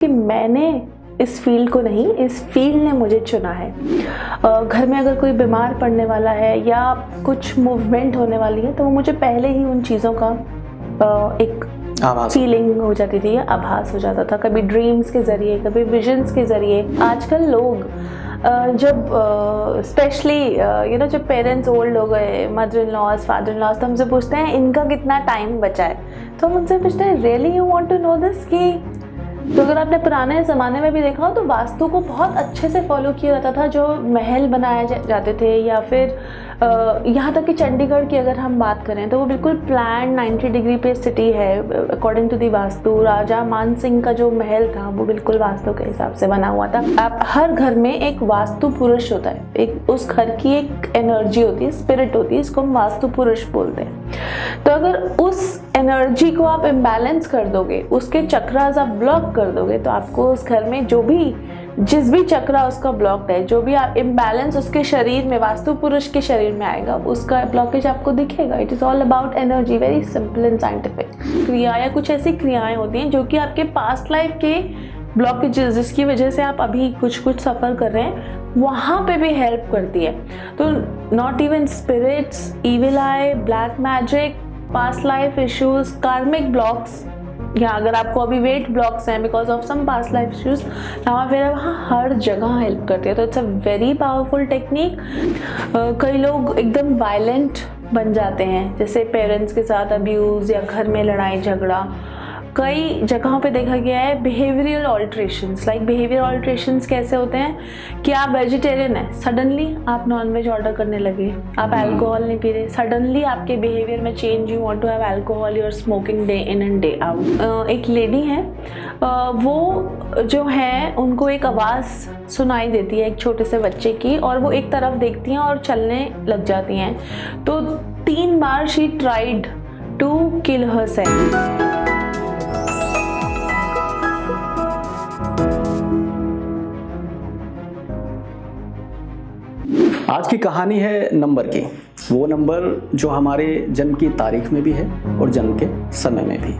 कि मैंने इस फील्ड को नहीं, इस फील्ड ने मुझे चुना है। घर में अगर कोई बीमार पड़ने वाला है या कुछ मूवमेंट होने वाली है तो वो मुझे पहले ही उन चीज़ों का एक फीलिंग हो जाती थी या आभास हो जाता था, कभी ड्रीम्स के ज़रिए, कभी विजन्स के ज़रिए। आजकल लोग जब स्पेशली जब पेरेंट्स ओल्ड हो गए, mother in laws, father in laws, तो हमसे पूछते हैं इनका कितना टाइम बचा है। तो हम उनसे पूछते हैं really you want to know this, कि तो अगर आपने पुराने ज़माने में भी देखा हो तो वास्तु को बहुत अच्छे से फॉलो किया जाता था। जो महल बनाए जाते थे या फिर यहाँ तक कि चंडीगढ़ की अगर हम बात करें तो वो बिल्कुल प्लान 90 डिग्री पे सिटी है अकॉर्डिंग टू दी वास्तु। राजा मान सिंह का जो महल था वो बिल्कुल वास्तु के हिसाब से बना हुआ था। आप हर घर में एक वास्तु पुरुष होता है, एक उस घर की एक एनर्जी होती है, स्पिरिट होती है, इसको हम वास्तु पुरुष बोलते हैं। तो अगर उस एनर्जी को आप इम्बैलेंस कर दोगे, उसके चक्रास आप ब्लॉक कर दोगे, तो आपको उस घर में जिस भी चक्रा उसका ब्लॉक्ड है, जो भी आप इम्बैलेंस उसके शरीर में, वास्तु पुरुष के शरीर में आएगा, उसका ब्लॉकेज आपको दिखेगा। It is all about energy, very simple and scientific. क्रिया या कुछ ऐसी क्रियाएं होती हैं जो कि आपके पास्ट लाइफ के ब्लॉकेजेस, जिसकी वजह से आप अभी कुछ सफ़र कर रहे हैं, वहाँ पे भी हेल्प करती है। तो not even spirits, evil eye, black magic, past life issues, karmic blocks, या अगर आपको अभी वेट ब्लॉक्स हैं because of some past life issues, फिर वहाँ हर जगह हेल्प करती है। तो it's a very powerful technique. कई लोग एकदम वायलेंट बन जाते हैं, जैसे पेरेंट्स के साथ अब्यूज़ या घर में लड़ाई झगड़ा। कई जगहों पे देखा गया है बिहेवियरल ऑल्ट्रेशंस। लाइक बिहेवियर ऑल्ट्रेशंस कैसे होते हैं कि आप वेजिटेरियन हैं, सडनली आप नॉनवेज ऑर्डर करने लगे, आप अल्कोहल नहीं पी रहे, सडनली आपके बिहेवियर में change, you want to have alcohol, you are smoking day in and day out. एक लेडी है, वो जो है उनको एक आवाज़ सुनाई देती है एक छोटे से बच्चे की, और वो एक तरफ देखती हैं और चलने लग जाती हैं। तो 3 बार she tried to kill herself. आज की कहानी है नंबर की। वो नंबर जो हमारे जन्म की तारीख में भी है और जन्म के समय में भी।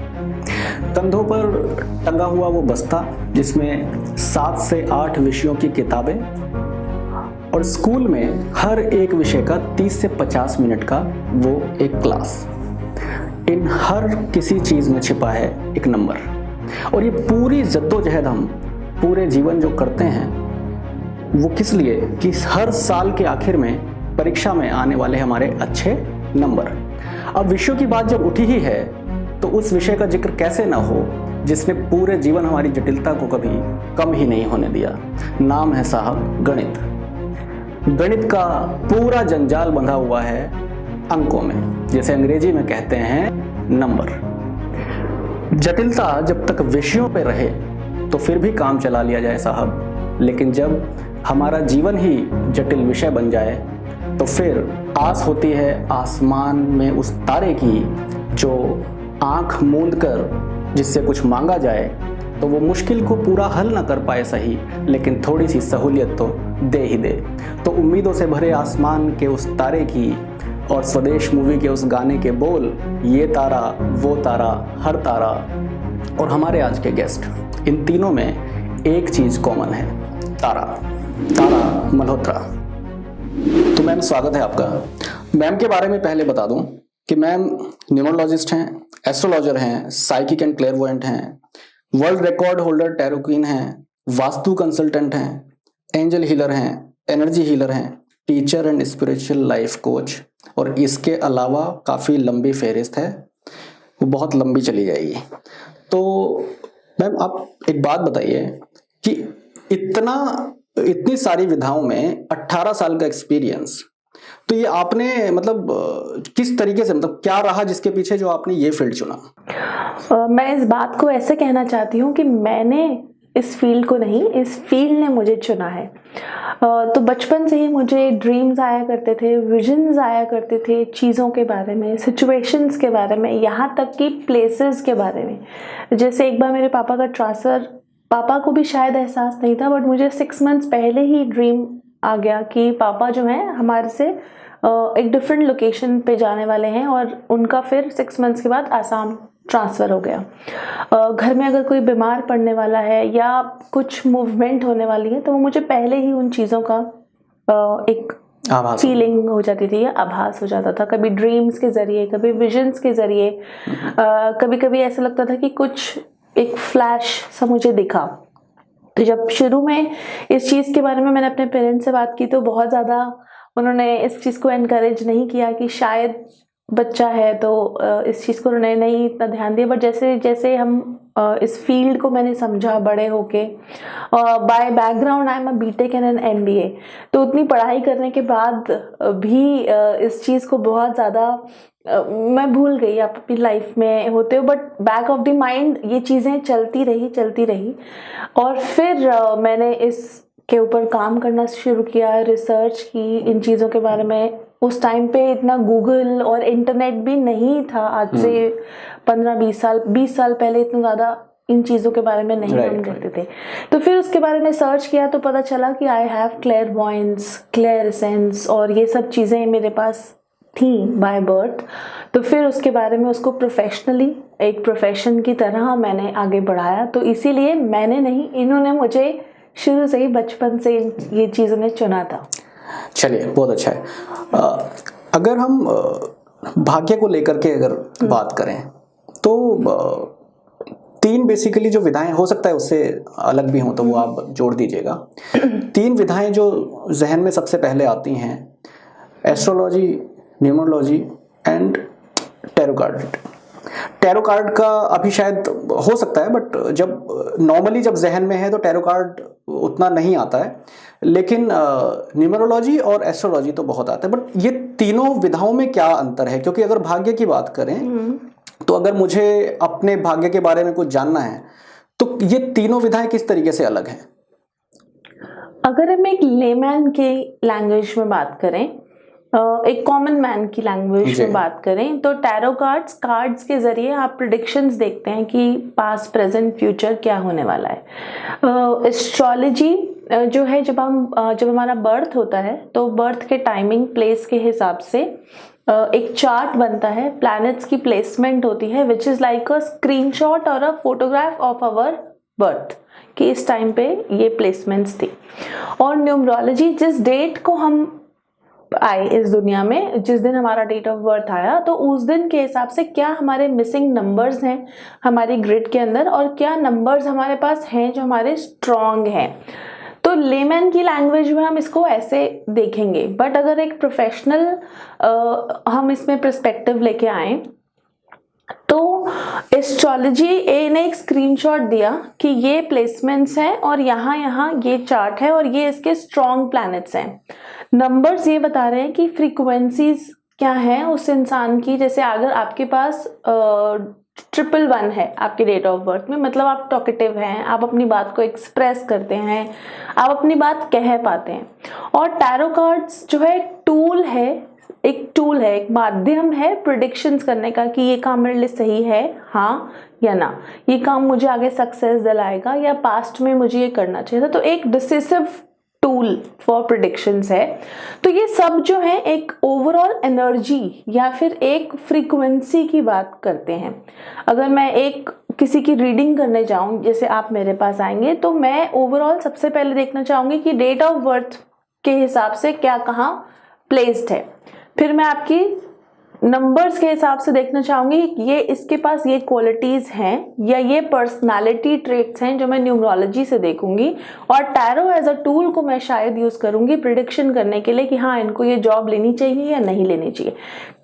कंधों पर टंगा हुआ वो बस्ता जिसमें 7 से 8 विषयों की किताबें, और स्कूल में हर एक विषय का 30 से 50 मिनट का वो एक क्लास। इन हर किसी चीज़ में छिपा है एक नंबर। और ये पूरी जद्दोजहद हम पूरे जीवन जो करते हैं वो किस लिए, कि हर साल के आखिर में परीक्षा में आने वाले हमारे अच्छे नंबर। अब विषयों की बात जब उठी ही है तो उस विषय का जिक्र कैसे ना हो जिसने पूरे जीवन हमारी जटिलता को कभी कम ही नहीं होने दिया। नाम है साहब गणित। गणित का पूरा जंजाल बंधा हुआ है अंकों में, जैसे अंग्रेजी में कहते हैं नंबर। जटिलता जब तक विषयों पे रहे तो फिर भी काम चला लिया जाए साहब, लेकिन जब हमारा जीवन ही जटिल विषय बन जाए तो फिर आस होती है आसमान में उस तारे की जो आंख मूंद कर जिससे कुछ मांगा जाए तो वो मुश्किल को पूरा हल ना कर पाए सही, लेकिन थोड़ी सी सहूलियत तो दे ही दे। तो उम्मीदों से भरे आसमान के उस तारे की और स्वदेश मूवी के उस गाने के बोल, ये तारा वो तारा हर तारा, और हमारे आज के गेस्ट, इन तीनों में एक चीज़ कॉमन है, तारा मल्होत्रा। तो मैम स्वागत है आपका। मैम के बारे में पहले बता दूं कि मैम न्यूमरोलॉजिस्ट हैं, एस्ट्रोलॉजर हैं, साइकिक एंड क्लेयरवॉयंट हैं, world record holder tarot queen हैं, वास्तु कंसल्टेंट हैं, एंजल हीलर हैं, एनर्जी हीलर हैं, teacher and spiritual life coach, और इसके अलावा काफ़ी लंबी फहरिस्त है, वो बहुत लंबी चली जाएगी। तो मैम आप एक बात बताइए कि इतनी सारी विधाओं में 18 साल का एक्सपीरियंस, तो ये आपने मतलब किस तरीके से, मतलब क्या रहा जिसके पीछे जो आपने ये फील्ड चुना? मैं इस बात को ऐसे कहना चाहती हूँ कि मैंने इस फील्ड को नहीं, इस फील्ड ने मुझे चुना है। तो बचपन से ही मुझे ड्रीम्स आया करते थे, विजन्स आया करते थे चीज़ों के बारे में, सिचुएशंस के बारे में, यहाँ तक कि प्लेसेस के बारे में। जैसे एक बार मेरे पापा का ट्रांसफ़र, पापा को भी शायद एहसास नहीं था, बट मुझे 6 मंथ्स पहले ही ड्रीम आ गया कि पापा जो हैं हमारे से एक डिफरेंट लोकेशन पे जाने वाले हैं, और उनका फिर 6 मंथ्स के बाद आसाम ट्रांसफ़र हो गया। घर में अगर कोई बीमार पड़ने वाला है या कुछ मूवमेंट होने वाली है तो वो मुझे पहले ही उन चीज़ों का एक फीलिंग हो जाती थी या आभास हो जाता था, कभी ड्रीम्स के ज़रिए, कभी विजन्स के ज़रिए, कभी कभी ऐसा लगता था कि कुछ एक फ्लैश सा मुझे दिखा। तो जब शुरू में इस चीज़ के बारे में मैंने अपने पेरेंट्स से बात की तो बहुत ज़्यादा उन्होंने इस चीज़ को एनकरेज नहीं किया कि शायद बच्चा है तो इस चीज़ को उन्होंने नहीं इतना ध्यान दिया। बट जैसे जैसे हम इस फील्ड को मैंने समझा बड़े होके, by background I am a BTech and an MBA, तो उतनी पढ़ाई करने के बाद भी इस चीज़ को बहुत ज़्यादा मैं भूल गई। आप अपनी लाइफ में होते हो but back of the mind ये चीज़ें चलती रही और फिर मैंने इस के ऊपर काम करना शुरू किया, रिसर्च की इन चीज़ों के बारे में। उस टाइम पे इतना गूगल और इंटरनेट भी नहीं था, आज से 15-20 साल पहले इतना ज़्यादा इन चीज़ों के बारे में नहीं हम देखते थे। तो फिर उसके बारे में सर्च किया तो पता चला कि आई हैव क्लेयरवॉयंस, क्लेयरसेंस और ये सब चीज़ें मेरे पास थी बाय बर्थ। तो फिर उसके बारे में उसको प्रोफेशनली एक प्रोफेशन की तरह मैंने आगे बढ़ाया। तो इसीलिए मैंने नहीं, इन्होंने मुझे शुरू से ही बचपन से ये चीज़ों ने चुना था। चलिए, बहुत अच्छा है। अगर हम भाग्य को लेकर के अगर बात करें तो 3 बेसिकली जो विधाएं, हो सकता है उससे अलग भी हों तो वो आप जोड़ दीजिएगा। 3 विधाएं जो जहन में सबसे पहले आती हैं, astrology, numerology and tarot card. Tarot card का अभी शायद हो सकता है बट जब नॉर्मली जब जहन में है तो टैरो कार्ड उतना नहीं आता है, लेकिन न्यूमरोलॉजी और एस्ट्रोलॉजी तो बहुत आता है। बट ये तीनों विधाओं में क्या अंतर है? क्योंकि अगर भाग्य की बात करें तो अगर मुझे अपने भाग्य के बारे में कुछ जानना है तो ये तीनों विधाएं किस तरीके से अलग हैं? अगर हम एक लेमैन के लैंग्वेज में बात करें, एक कॉमन मैन की लैंग्वेज में बात करें तो टैरो कार्ड्स के जरिए आप प्रिडिक्शंस देखते हैं कि पास्ट, प्रेजेंट, फ्यूचर क्या होने वाला है। एस्ट्रोलॉजी जो है, जब हमारा बर्थ होता है तो बर्थ के टाइमिंग, प्लेस के हिसाब से एक चार्ट बनता है, प्लैनेट्स की प्लेसमेंट होती है, which is like a screenshot or a photograph of our birth कि इस टाइम पे ये प्लेसमेंट्स थी। और न्यूमरोलॉजी, जिस डेट को हम आए इस दुनिया में, जिस दिन हमारा डेट ऑफ बर्थ आया तो उस दिन के हिसाब से क्या हमारे मिसिंग नंबर्स हैं हमारी ग्रिड के अंदर और क्या नंबर्स हमारे पास हैं जो हमारे स्ट्रॉन्ग हैं। तो लेमैन की लैंग्वेज में हम इसको ऐसे देखेंगे। बट अगर एक प्रोफेशनल हम इसमें पर्सपेक्टिव लेके आए तो एस्ट्रोलॉजी ने एक स्क्रीनशॉट दिया कि ये प्लेसमेंट्स हैं और यहाँ ये चार्ट है और ये इसके स्ट्रॉन्ग प्लैनेट्स हैं। नंबर्स ये बता रहे हैं कि फ्रीक्वेंसीज क्या है उस इंसान की। जैसे अगर आपके पास 111 है आपके डेट ऑफ बर्थ में, मतलब आप टॉकेटिव हैं, आप अपनी बात को एक्सप्रेस करते हैं, आप अपनी बात कह पाते हैं। और टैरो कार्ड्स जो है एक टूल है, एक माध्यम है प्रेडिक्शंस करने का कि ये काम मेरे लिए सही है, हाँ या ना, ये काम मुझे आगे सक्सेस दिलाएगा या पास्ट में मुझे ये करना चाहिए था। तो एक डिसिसिव टूल फॉर प्रेडिक्शंस है। तो ये सब जो है एक ओवरऑल एनर्जी या फिर एक फ्रीक्वेंसी की बात करते हैं। अगर मैं एक किसी की रीडिंग करने जाऊं, जैसे आप मेरे पास आएंगे तो मैं ओवरऑल सबसे पहले देखना चाहूंगी कि डेट ऑफ बर्थ के हिसाब से क्या कहाँ प्लेस्ड है। फिर मैं आपकी नंबर्स के हिसाब से देखना चाहूंगी ये इसके पास ये क्वालिटीज हैं या ये पर्सनालिटी ट्रेट्स हैं जो मैं न्यूमरोलॉजी से देखूंगी। और टैरो एज अ टूल को मैं शायद यूज करूंगी प्रिडिक्शन करने के लिए कि हाँ इनको ये जॉब लेनी चाहिए या नहीं लेनी चाहिए।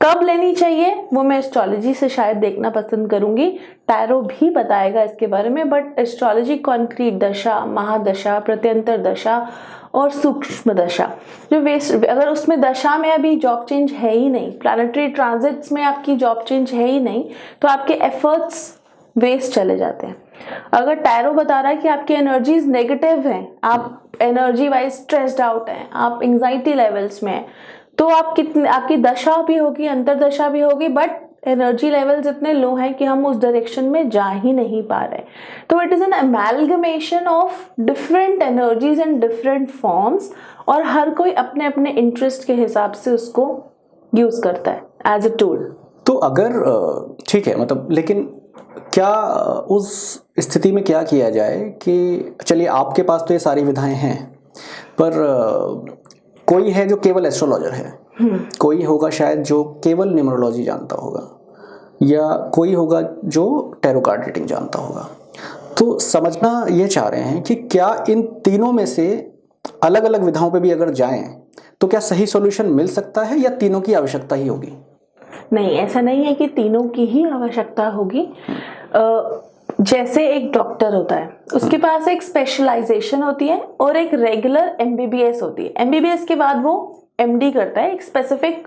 कब लेनी चाहिए वो मैं एस्ट्रोलॉजी से शायद देखना पसंद करूंगी। टैरो भी बताएगा इसके बारे में, बट एस्ट्रोलॉजी कॉन्क्रीट दशा, महादशा, प्रत्यंतर दशा और सूक्ष्म दशा जो अगर उसमें दशा में अभी जॉब चेंज है ही नहीं, प्लैनेटरी ट्रांजिट्स में आपकी जॉब चेंज है ही नहीं, तो आपके एफर्ट्स वेस्ट चले जाते हैं। अगर टैरो बता रहा है कि आपकी एनर्जीज नेगेटिव हैं, आप एनर्जी वाइज स्ट्रेस्ड आउट हैं, आप एंजाइटी लेवल्स में हैं, तो आपकी दशा भी होगी, अंतरदशा भी होगी, बट एनर्जी लेवल्स इतने लो हैं कि हम उस डायरेक्शन में जा ही नहीं पा रहे। तो it is an amalgamation of different energies and different forms और हर कोई अपने अपने इंटरेस्ट के हिसाब से उसको यूज करता है एज अ टूल। तो अगर ठीक है, मतलब लेकिन क्या उस स्थिति में क्या किया जाए कि चलिए आपके पास तो ये सारी विधाएं हैं, पर कोई है जो केवल एस्ट्रोलॉजर है, कोई होगा शायद जो केवल न्यूमरोलॉजी जानता होगा, या कोई होगा जो टैरो कार्ड रीडिंग जानता होगा। तो समझना ये चाह रहे हैं कि क्या इन तीनों में से अलग अलग विधाओं पे भी अगर जाएं तो क्या सही सॉल्यूशन मिल सकता है, या तीनों की आवश्यकता ही होगी? नहीं, ऐसा नहीं है कि तीनों की ही आवश्यकता होगी। जैसे एक डॉक्टर होता है, उसके पास एक स्पेशलाइजेशन होती है और एक रेगुलर एमबीबीएस होती है। एमबीबीएस के बाद वो एमडी करता है एक स्पेसिफिक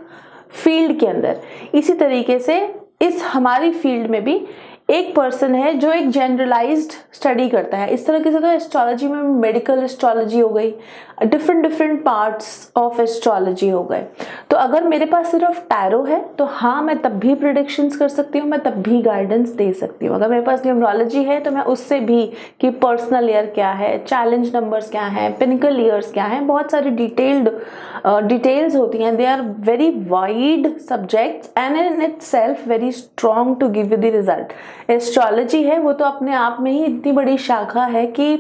फील्ड के अंदर। इसी तरीके से इस हमारी फील्ड में भी एक पर्सन है जो एक जनरलाइज्ड स्टडी करता है। इस तरीके से तो एस्ट्रोलॉजी में मेडिकल एस्ट्रोलॉजी हो गई, डिफरेंट पार्ट्स ऑफ एस्ट्रोलॉजी हो गए। तो अगर मेरे पास सिर्फ टैरो है तो हाँ, मैं तब भी प्रेडिक्शंस कर सकती हूँ, मैं तब भी गाइडेंस दे सकती हूँ। अगर मेरे पास न्यूमरोलॉजी है तो मैं उससे भी कि पर्सनल ईयर क्या है, चैलेंज नंबर्स क्या हैं, पिनिकल ईयर्स क्या हैं, बहुत सारी डिटेल्स होती हैं। They are very wide subjects and in itself very strong to give you the result. Astrology है वो तो अपने आप में ही इतनी बड़ी शाखा है कि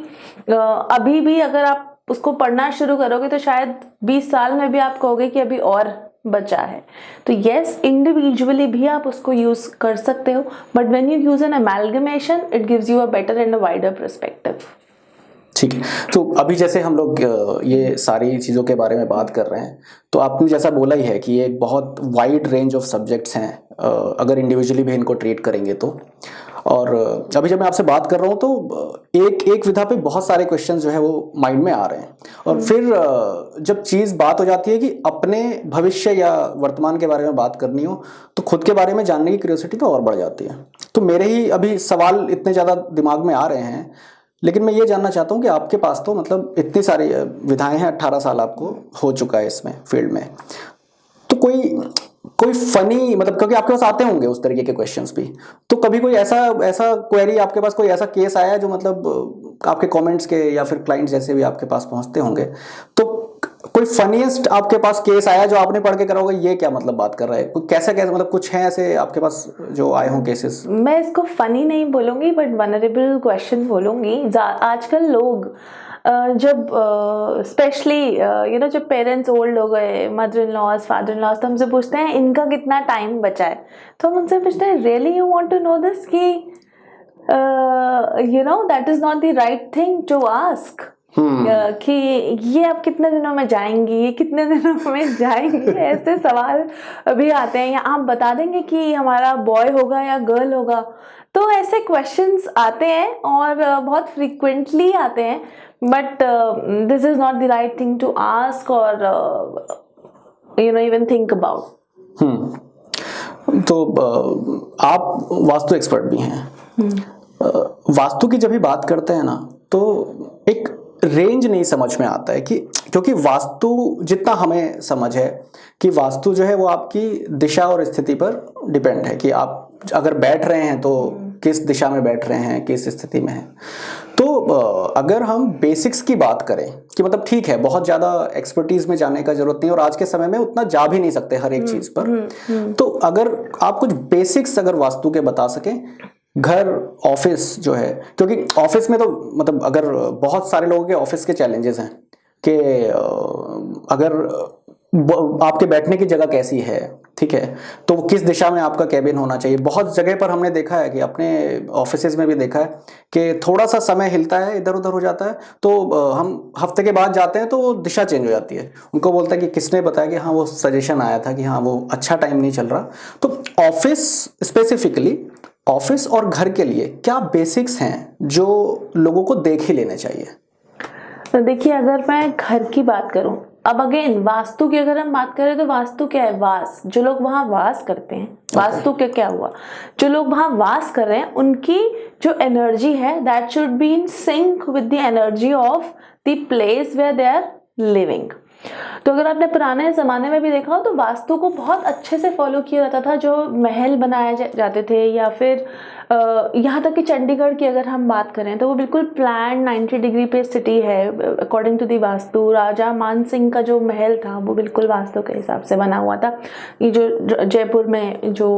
अभी भी अगर आप उसको पढ़ना शुरू करोगे तो शायद 20 साल में भी आप कहोगे कि अभी और बचा है। तो यस, इंडिविजुअली भी आप उसको यूज कर सकते हो, but when you use N amalgamation it gives you a better and a wider perspective. ठीक है, तो अभी जैसे हम लोग ये सारी चीज़ों के बारे में बात कर रहे हैं, तो आपने जैसा बोला ही है कि ये एक बहुत वाइड रेंज ऑफ सब्जेक्ट्स हैं अगर इंडिविजुअली भी इनको ट्रीट करेंगे तो। और अभी जब मैं आपसे बात कर रहा हूँ तो एक विधा पे बहुत सारे क्वेश्चंस जो है वो माइंड में आ रहे हैं, और फिर जब चीज़ बात हो जाती है कि अपने भविष्य या वर्तमान के बारे में बात करनी हो तो खुद के बारे में जानने की क्यूरियोसिटी तो और बढ़ जाती है। तो मेरे ही अभी सवाल इतने ज़्यादा दिमाग में आ रहे हैं, लेकिन मैं ये जानना चाहता हूँ कि आपके पास तो मतलब इतनी सारी विधाएं हैं, 18 साल आपको हो चुका है इसमें फील्ड में, तो कोई फनी मतलब, क्योंकि आपके पास आते होंगे उस तरीके के क्वेश्चंस भी, तो कभी कोई ऐसा क्वेरी आपके पास, कोई ऐसा केस आया जो मतलब आपके कमेंट्स के या फिर क्लाइंट्स जैसे भी आपके पास पहुंचते होंगे, तो कोई फनीएस्ट आपके पास केस आया जो आपने पढ़ के करा होगा ये क्या मतलब बात कर रहा है, कोई कैसे मतलब कुछ है ऐसे आपके पास जो आए हों केसेस? मैं इसको फनी नहीं बोलूंगी बट वनरेबल क्वेश्चन बोलूंगी। आजकल लोग जब स्पेशली जब पेरेंट्स ओल्ड हो गए, mother in laws, father in laws, तो हमसे पूछते हैं इनका कितना टाइम बचा है। तो हम उनसे पूछते हैं really you want to know this, कि that is not the right thing to ask, कि ये आप कितने दिनों में जाएंगी, ये कितने दिनों में जाएंगी, ऐसे सवाल अभी आते हैं। या आप बता देंगे कि हमारा बॉय होगा या गर्ल होगा। तो ऐसे क्वेश्चंस आते हैं और बहुत फ्रीक्वेंटली आते हैं, but this is not the right thing to ask और इवन थिंक अबाउट। तो आप वास्तु एक्सपर्ट भी हैं। वास्तु की जब भी बात करते हैं ना तो एक रेंज नहीं समझ में आता है कि, क्योंकि वास्तु जितना हमें समझ है कि वास्तु जो है वो आपकी दिशा और स्थिति पर डिपेंड है, कि आप अगर बैठ रहे हैं तो किस दिशा में बैठ रहे हैं, किस स्थिति में हैं। तो अगर हम बेसिक्स की बात करें कि मतलब ठीक है, बहुत ज़्यादा एक्सपर्टीज में जाने का जरूरत नहीं, और आज के समय में उतना जा भी नहीं सकते हर एक चीज़ पर। तो अगर आप कुछ बेसिक्स अगर वास्तु के बता सकें, घर, ऑफिस जो है, क्योंकि ऑफिस में तो मतलब अगर बहुत सारे लोगों के ऑफिस के चैलेंजेस हैं कि अगर आपके बैठने की जगह कैसी है, ठीक है, तो किस दिशा में आपका कैबिन होना चाहिए। बहुत जगह पर हमने देखा है कि अपने ऑफिसेज में भी देखा है कि थोड़ा सा समय हिलता है, इधर उधर हो जाता है, तो हम हफ्ते के बाद जाते हैं तो वो दिशा चेंज हो जाती है। उनको बोलता है कि किसने बताया कि हाँ वो सजेशन आया था कि हाँ वो अच्छा टाइम नहीं चल रहा। तो ऑफिस स्पेसिफिकली, ऑफिस और घर के लिए क्या बेसिक्स हैं जो लोगों को देख ही लेने चाहिए? तो देखिए, अगर मैं घर की बात करूं, अब अगेन वास्तु की अगर हम बात करें तो वास्तु क्या है? वास, जो लोग वहां वास करते हैं। वास्तु के क्या हुआ, जो लोग वहां वास कर रहे हैं उनकी जो एनर्जी है that should be in sync with the energy of the place where they are living. तो अगर आपने पुराने ज़माने में भी देखा हो तो वास्तु को बहुत अच्छे से फॉलो किया जाता था। जो महल बनाए जाते थे, या फिर यहाँ तक कि चंडीगढ़ की अगर हम बात करें तो वो बिल्कुल प्लान 90 डिग्री पे सिटी है अकॉर्डिंग टू दी वास्तु। राजा मान सिंह का जो महल था वो बिल्कुल वास्तु के हिसाब से बना हुआ था। ये जो जयपुर में जो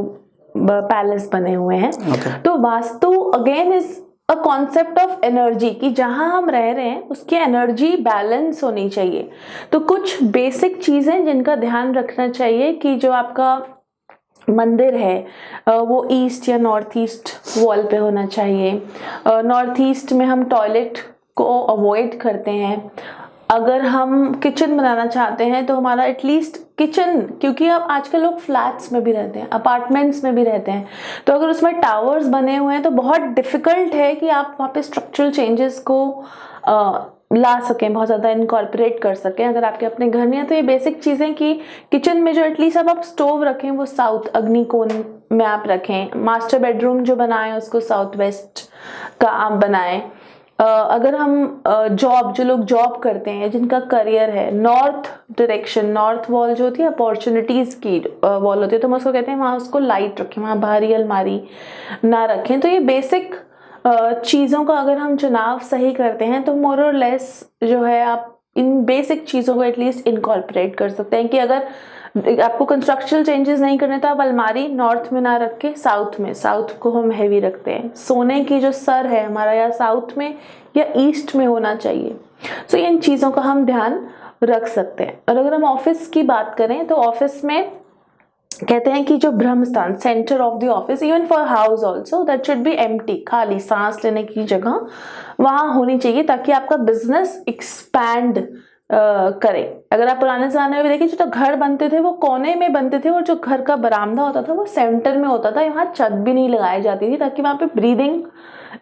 पैलेस बने हुए हैं। Okay. तो vastu again is a concept of energy कि जहां हम रह रहे हैं उसकी एनर्जी बैलेंस होनी चाहिए। तो कुछ बेसिक चीजें जिनका ध्यान रखना चाहिए कि जो आपका मंदिर है वो ईस्ट या नॉर्थ ईस्ट वॉल पे होना चाहिए। नॉर्थ ईस्ट में हम टॉयलेट को अवॉइड करते हैं। अगर हम किचन बनाना चाहते हैं तो हमारा एटलीस्ट किचन, क्योंकि अब आजकल लोग फ्लैट्स में भी रहते हैं, अपार्टमेंट्स में भी रहते हैं, तो अगर उसमें टावर्स बने हुए हैं तो बहुत डिफिकल्ट है कि आप वहाँ पे स्ट्रक्चरल चेंजेस को ला सकें, बहुत ज़्यादा इनकॉर्पोरेट कर सकें अगर आपके अपने घर में है। तो ये बेसिक चीज़ें कि किचन में जो एटलीस्ट अब आप स्टोव रखें वो साउथ अग्निकोण में आप रखें। मास्टर बेडरूम जो बनाएं उसको साउथ वेस्ट का आप बनाएं। अगर हम जो लोग जॉब करते हैं, जिनका करियर है, नॉर्थ डायरेक्शन, नॉर्थ वॉल जो होती है अपॉर्चुनिटीज़ की वॉल होती है, तो हम उसको कहते हैं वहाँ उसको लाइट रखें, वहाँ भारी अलमारी ना रखें। तो ये बेसिक चीज़ों का अगर हम चुनाव सही करते हैं तो मोर और लेस जो है आप इन बेसिक चीज़ों को एटलीस्ट इनकॉर्पोरेट कर सकते हैं कि अगर आपको कंस्ट्रक्चरल चेंजेस नहीं करने तो आप अलमारी नॉर्थ में ना रख के साउथ में, साउथ को हम हैवी रखते हैं। सोने की जो सर है हमारा या साउथ में या ईस्ट में होना चाहिए। सो इन चीज़ों का हम ध्यान रख सकते हैं। और अगर हम ऑफिस की बात करें तो ऑफिस में कहते हैं कि जो ब्रह्म स्थान, centre of the office, even for house also, that should B empty, खाली सांस लेने की जगह वहाँ होनी चाहिए ताकि आपका बिजनेस एक्सपैंड करे। अगर आप पुराने ज़माने में भी देखिए जो घर बनते थे वो कोने में बनते थे और जो घर का बरामदा होता था वो सेंटर में होता था। यहाँ छत भी नहीं लगाई जाती थी ताकि वहाँ पे ब्रीदिंग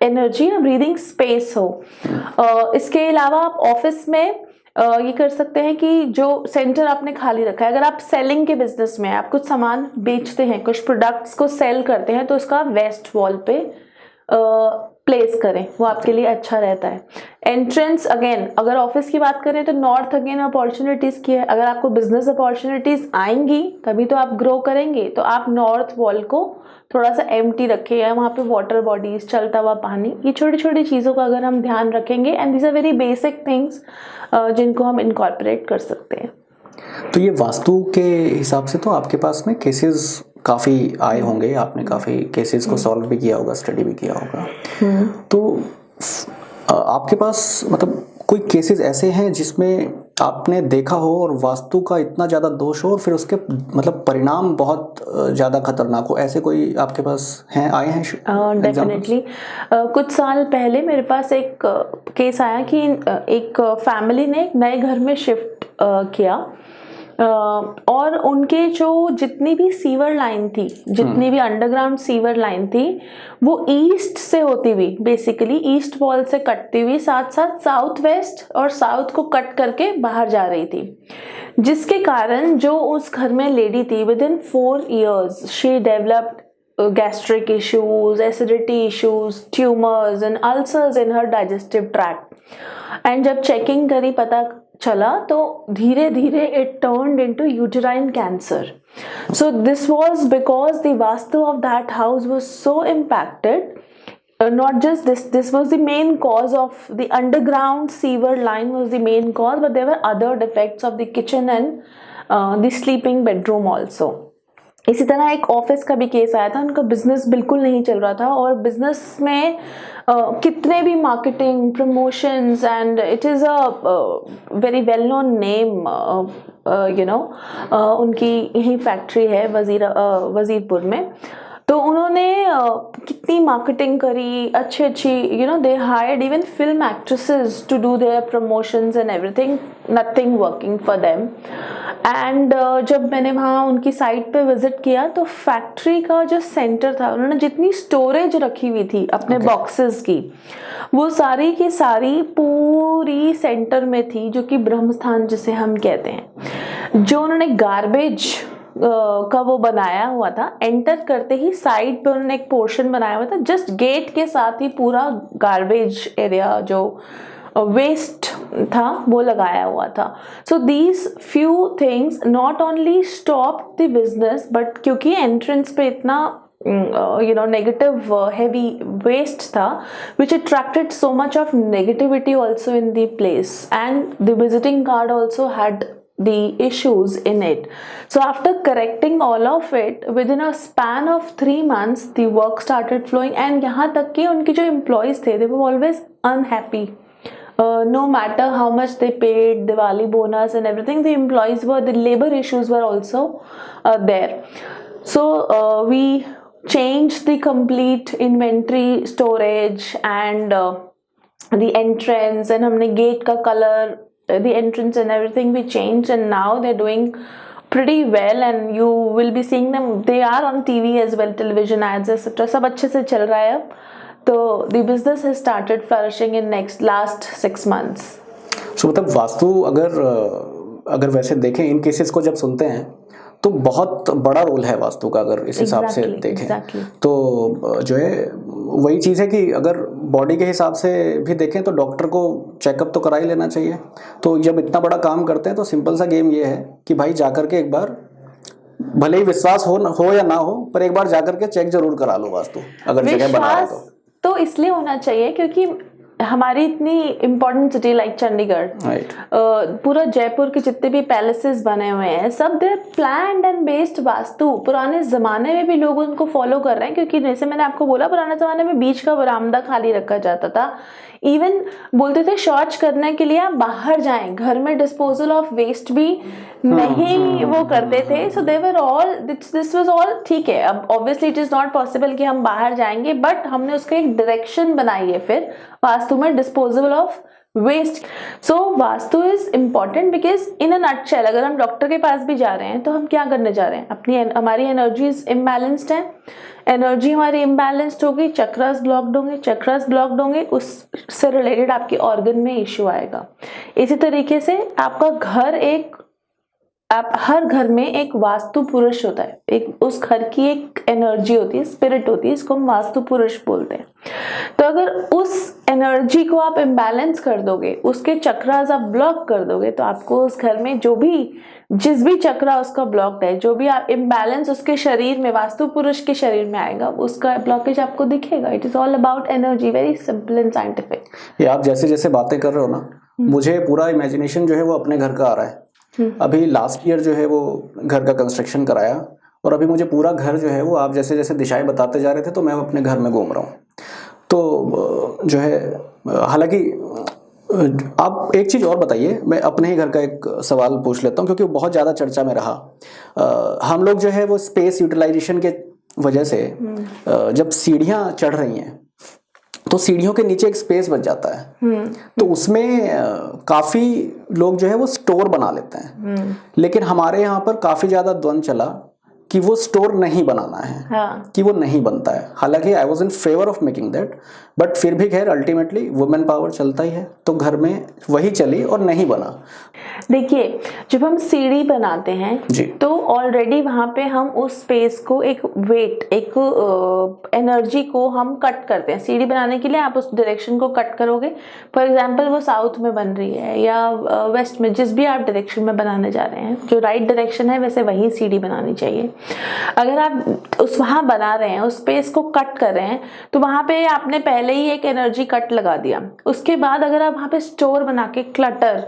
एनर्जी या ब्रीदिंग स्पेस हो। इसके अलावा आप ऑफिस में ये कर सकते हैं कि जो सेंटर आपने खाली रखा है, अगर आप सेलिंग के बिजनेस में आप कुछ सामान बेचते हैं, कुछ प्रोडक्ट्स को सेल करते हैं, तो उसका वेस्ट वॉल पे प्लेस करें, वो आपके लिए अच्छा रहता है। एंट्रेंस अगेन अगर ऑफिस की बात करें तो नॉर्थ अगेन अपॉर्चुनिटीज़ की है। अगर आपको बिजनेस अपॉर्चुनिटीज़ आएंगी तभी तो आप ग्रो करेंगे, तो आप नॉर्थ वॉल को थोड़ा सा एम्प्टी रखें या वहाँ पे वाटर बॉडीज, चलता हुआ पानी, ये छोटी छोटी चीज़ों का अगर हम ध्यान रखेंगे, and these are very basic things जिनको हम इनकॉर्पोरेट कर सकते हैं। तो ये वास्तु के हिसाब से तो आपके पास में केसेस काफ़ी आए होंगे, आपने काफ़ी केसेस को सॉल्व भी किया होगा, स्टडी भी किया होगा। तो आपके पास मतलब कोई केसेस ऐसे हैं जिसमें आपने देखा हो और वास्तु का इतना ज़्यादा दोष हो और फिर उसके मतलब परिणाम बहुत ज़्यादा खतरनाक हो, ऐसे कोई आपके पास हैं, आए हैं? डेफिनेटली कुछ साल पहले मेरे पास एक केस आया कि एक फैमिली ने एक नए घर में शिफ्ट किया और उनके जो जितनी भी सीवर लाइन थी, जितनी भी अंडरग्राउंड सीवर लाइन थी, वो ईस्ट से होती हुई, बेसिकली ईस्ट वॉल से कटती हुई साथ साथ साउथ वेस्ट और साउथ को कट करके बाहर जा रही थी, जिसके कारण जो उस घर में लेडी थी, with in 4 years she developed gastric issues, acidity issues, tumors and ulcers in her digestive tract. And जब चेकिंग करी पता चला तो धीरे धीरे it turned into uterine cancer. So this was because the vastu of that house was so impacted. Not just this was the main cause of the underground sewer line was the main cause, but there were other defects of the kitchen and the sleeping bedroom also. इसी तरह एक office का भी case आया था, उनका business बिल्कुल नहीं चल रहा था और बिजनेस में कितने भी marketing, promotions, and it is a very well known name, you know, उनकी यही फैक्ट्री है वजीरपुर में। तो उन्होंने कितनी मार्केटिंग करी, अच्छी अच्छी, you know, they hired even film actresses to do their promotions and everything, nothing working for them. And जब मैंने वहाँ उनकी साइट पे विजिट किया तो फैक्ट्री का जो सेंटर था, उन्होंने जितनी स्टोरेज रखी हुई थी अपने बॉक्सेस की, वो सारी की सारी पूरी सेंटर में थी, जो कि ब्रह्मस्थान जिसे हम कहते हैं। जो उन्होंने गार्बेज का वो बनाया हुआ था, एंटर करते ही साइड पे उन्होंने एक पोर्शन बनाया हुआ था, जस्ट गेट के साथ ही पूरा गार्बेज एरिया जो वेस्ट था वो लगाया हुआ था। So these few things not only stop the business, but क्योंकि एंट्रेंस पे इतना you know negative heavy waste tha, which attracted so much of negativity also in the place, and the visiting card also had the issues in it. So after correcting all of it, within a span of 3 months, the work started flowing, and यहाँ तक कि उनके जो employees थे, they were always unhappy. No matter how much they paid, Diwali bonus and everything, the labor issues were also there. So we changed the complete inventory storage and the entrance, and हमने gate का color, the entrance and everything we changed, and now they're doing pretty well, and you will be seeing them. They are on TV as well, television ads etc. सब अच्छे से चल रहा है अब. तो the business has started flourishing in last 6 months. So मतलब वास्तु अगर वैसे देखें, इन केसेस को जब सुनते हैं तो बहुत बड़ा रोल है वास्तु का, अगर इस हिसाब से देखें तो जो है वही चीज़ है कि अगर बॉडी के हिसाब से भी देखें तो डॉक्टर को चेकअप तो करा ही लेना चाहिए. तो जब इतना बड़ा काम करते हैं तो सिंपल सा गेम ये है कि भाई जाकर के एक बार, भले ही विश्वास हो या ना हो, पर एक बार जाकर के चेक जरूर करा लो वास्तु, अगर जगह बना रहे तो इसलिए होना चाहिए क्योंकि हमारी इतनी इम्पोर्टेंट सिटी लाइक चंडीगढ़, पूरा जयपुर के जितने भी पैलेसेस बने हुए हैं, सब दे प्लान्ड एंड बेस्ड वास्तु. पुराने ज़माने में भी लोग उनको फॉलो कर रहे हैं, क्योंकि जैसे मैंने आपको बोला, पुराने ज़माने में बीच का बरामदा खाली रखा जाता था. इवन बोलते थे शौच करने के लिए आप बाहर जाएं, घर में डिस्पोजल ऑफ वेस्ट भी नहीं वो करते थे. So they were all, this was all ठीक है. अब obviously it is not possible कि हम बाहर जाएंगे, बट हमने उसका एक डायरेक्शन बनाई है फिर वास्तु में, disposable of waste. So Vastu is important because in a nutshell, अगर हम डॉक्टर के पास भी जा रहे हैं तो हम क्या करने जा रहे हैं, हमारी एनर्जीज इम्बैलेंस्ड है, एनर्जी हमारी इम्बैलेंस्ड होगी, चक्रास ब्लॉक्ड होंगे, उससे रिलेटेड आपके ऑर्गन में इश्यू आएगा. इसी तरीके से आपका घर हर घर में एक वास्तु पुरुष होता है, एक उस घर की एक एनर्जी होती है, स्पिरिट होती है, इसको हम वास्तु पुरुष बोलते हैं. तो अगर उस एनर्जी को आप इम्बैलेंस कर दोगे, उसके चक्रास आप ब्लॉक कर दोगे, तो आपको उस घर में जिस भी चक्रा उसका ब्लॉक्ड है, जो भी आप इम्बैलेंस उसके शरीर में, वास्तु पुरुष के शरीर में आएगा, उसका ब्लॉकेज आपको दिखेगा. It is all about energy, very simple and scientific. ये आप जैसे जैसे बातें कर रहे हो ना, मुझे पूरा इमेजिनेशन जो है वो अपने घर का आ रहा है. अभी लास्ट ईयर जो है वो घर का कंस्ट्रक्शन कराया, और अभी मुझे पूरा घर जो है वो, आप जैसे जैसे दिशाएं बताते जा रहे थे तो मैं अपने घर में घूम रहा हूँ. तो जो है, हालांकि आप एक चीज़ और बताइए, मैं अपने ही घर का एक सवाल पूछ लेता हूँ क्योंकि वो बहुत ज़्यादा चर्चा में रहा. हम लोग जो है वो स्पेस यूटिलाइजेशन के वजह से जब सीढ़ियाँ चढ़ रही हैं तो सीढ़ियों के नीचे एक स्पेस बच जाता है, तो उसमें काफ़ी लोग जो है वो स्टोर बना लेते हैं. लेकिन हमारे यहाँ पर काफ़ी ज़्यादा द्वंद चला कि वो स्टोर नहीं बनाना है, कि वो नहीं बनता है. हालांकि I was in favour of making that, but फिर भी खैर अल्टीमेटली वुमेन पावर चलता ही है, तो घर में वही चली और नहीं बना. देखिए, जब हम सीढ़ी बनाते हैं तो ऑलरेडी वहाँ पे हम उस स्पेस को एक वेट, एक एनर्जी को हम कट करते हैं. सीढ़ी बनाने के लिए आप उस डायरेक्शन को कट करोगे. फॉर एग्जांपल वो साउथ में बन रही है या वेस्ट में, जिस भी आप डायरेक्शन में बनाने जा रहे हैं, जो राइट डायरेक्शन है वैसे वही सीढ़ी बनानी चाहिए. अगर आप वहाँ बना रहे हैं, उस स्पेस को कट कर रहे हैं, तो वहाँ पे आपने पहले ही एक एनर्जी कट लगा दिया. उसके बाद अगर आप वहाँ पे स्टोर बना के क्लटर,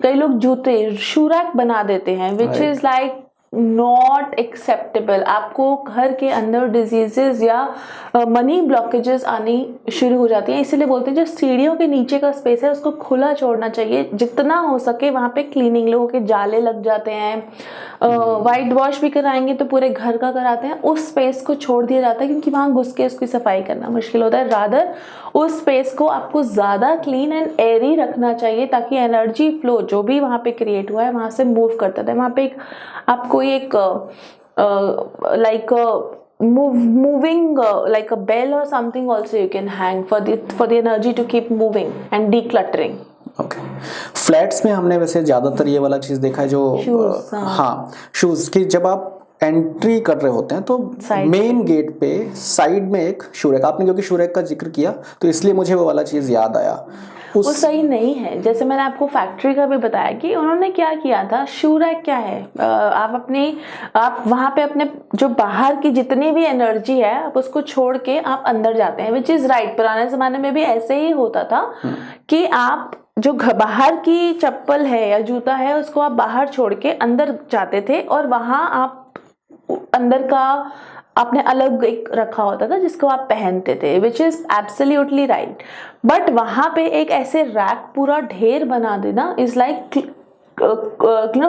कई लोग जूते शू रैक बना देते हैं, which is like not acceptable. आपको घर के अंदर डिजीजेस या मनी ब्लॉकेजेस आनी शुरू हो जाती हैं. इसीलिए बोलते हैं जो सीढ़ियों के नीचे का स्पेस है उसको खुला छोड़ना चाहिए जितना हो सके. वहाँ पे क्लीनिंग, लोगों के जाले लग जाते हैं, वाइट वॉश भी कराएंगे तो पूरे घर का कराते हैं, उस स्पेस को छोड़ दिया जाता है क्योंकि वहाँ घुस के उसकी सफाई करना मुश्किल होता है. रादर उस स्पेस को आपको ज़्यादा क्लीन एंड एयरी रखना चाहिए ताकि एनर्जी फ्लो जो भी वहाँ पे क्रिएट हुआ है वहाँ से मूव करता है. वहाँ पे एक आपको एक like moving like a bell or something also you can hang for the energy to keep moving and decluttering. Okay. Flats में हमने वैसे ज़्यादातर ये वाला चीज़ देखा है जो शूज़ की जब आप एंट्री कर रहे होते हैं तो मेन गेट पे साइड में एक शू रैक, आपने क्योंकि शू रैक का जिक्र किया तो इसलिए मुझे वो वाला चीज़ याद आया. वो सही नहीं है. जैसे मैंने आपको फैक्ट्री का भी बताया कि उन्होंने क्या किया था. शू रैक क्या है, आप वहाँ पे अपने जो बाहर की जितनी भी एनर्जी है आप उसको छोड़ के आप अंदर जाते हैं, विच इज़ राइट. पुराने ज़माने में भी ऐसे ही होता था कि आप जो बाहर की चप्पल है या जूता है उसको आप बाहर छोड़ के अंदर जाते थे और वहां आप अंदर का आपने अलग एक रखा होता था जिसको आप पहनते थे, which is absolutely right. But वहां पे एक ऐसे रैक पूरा ढेर बना देना is like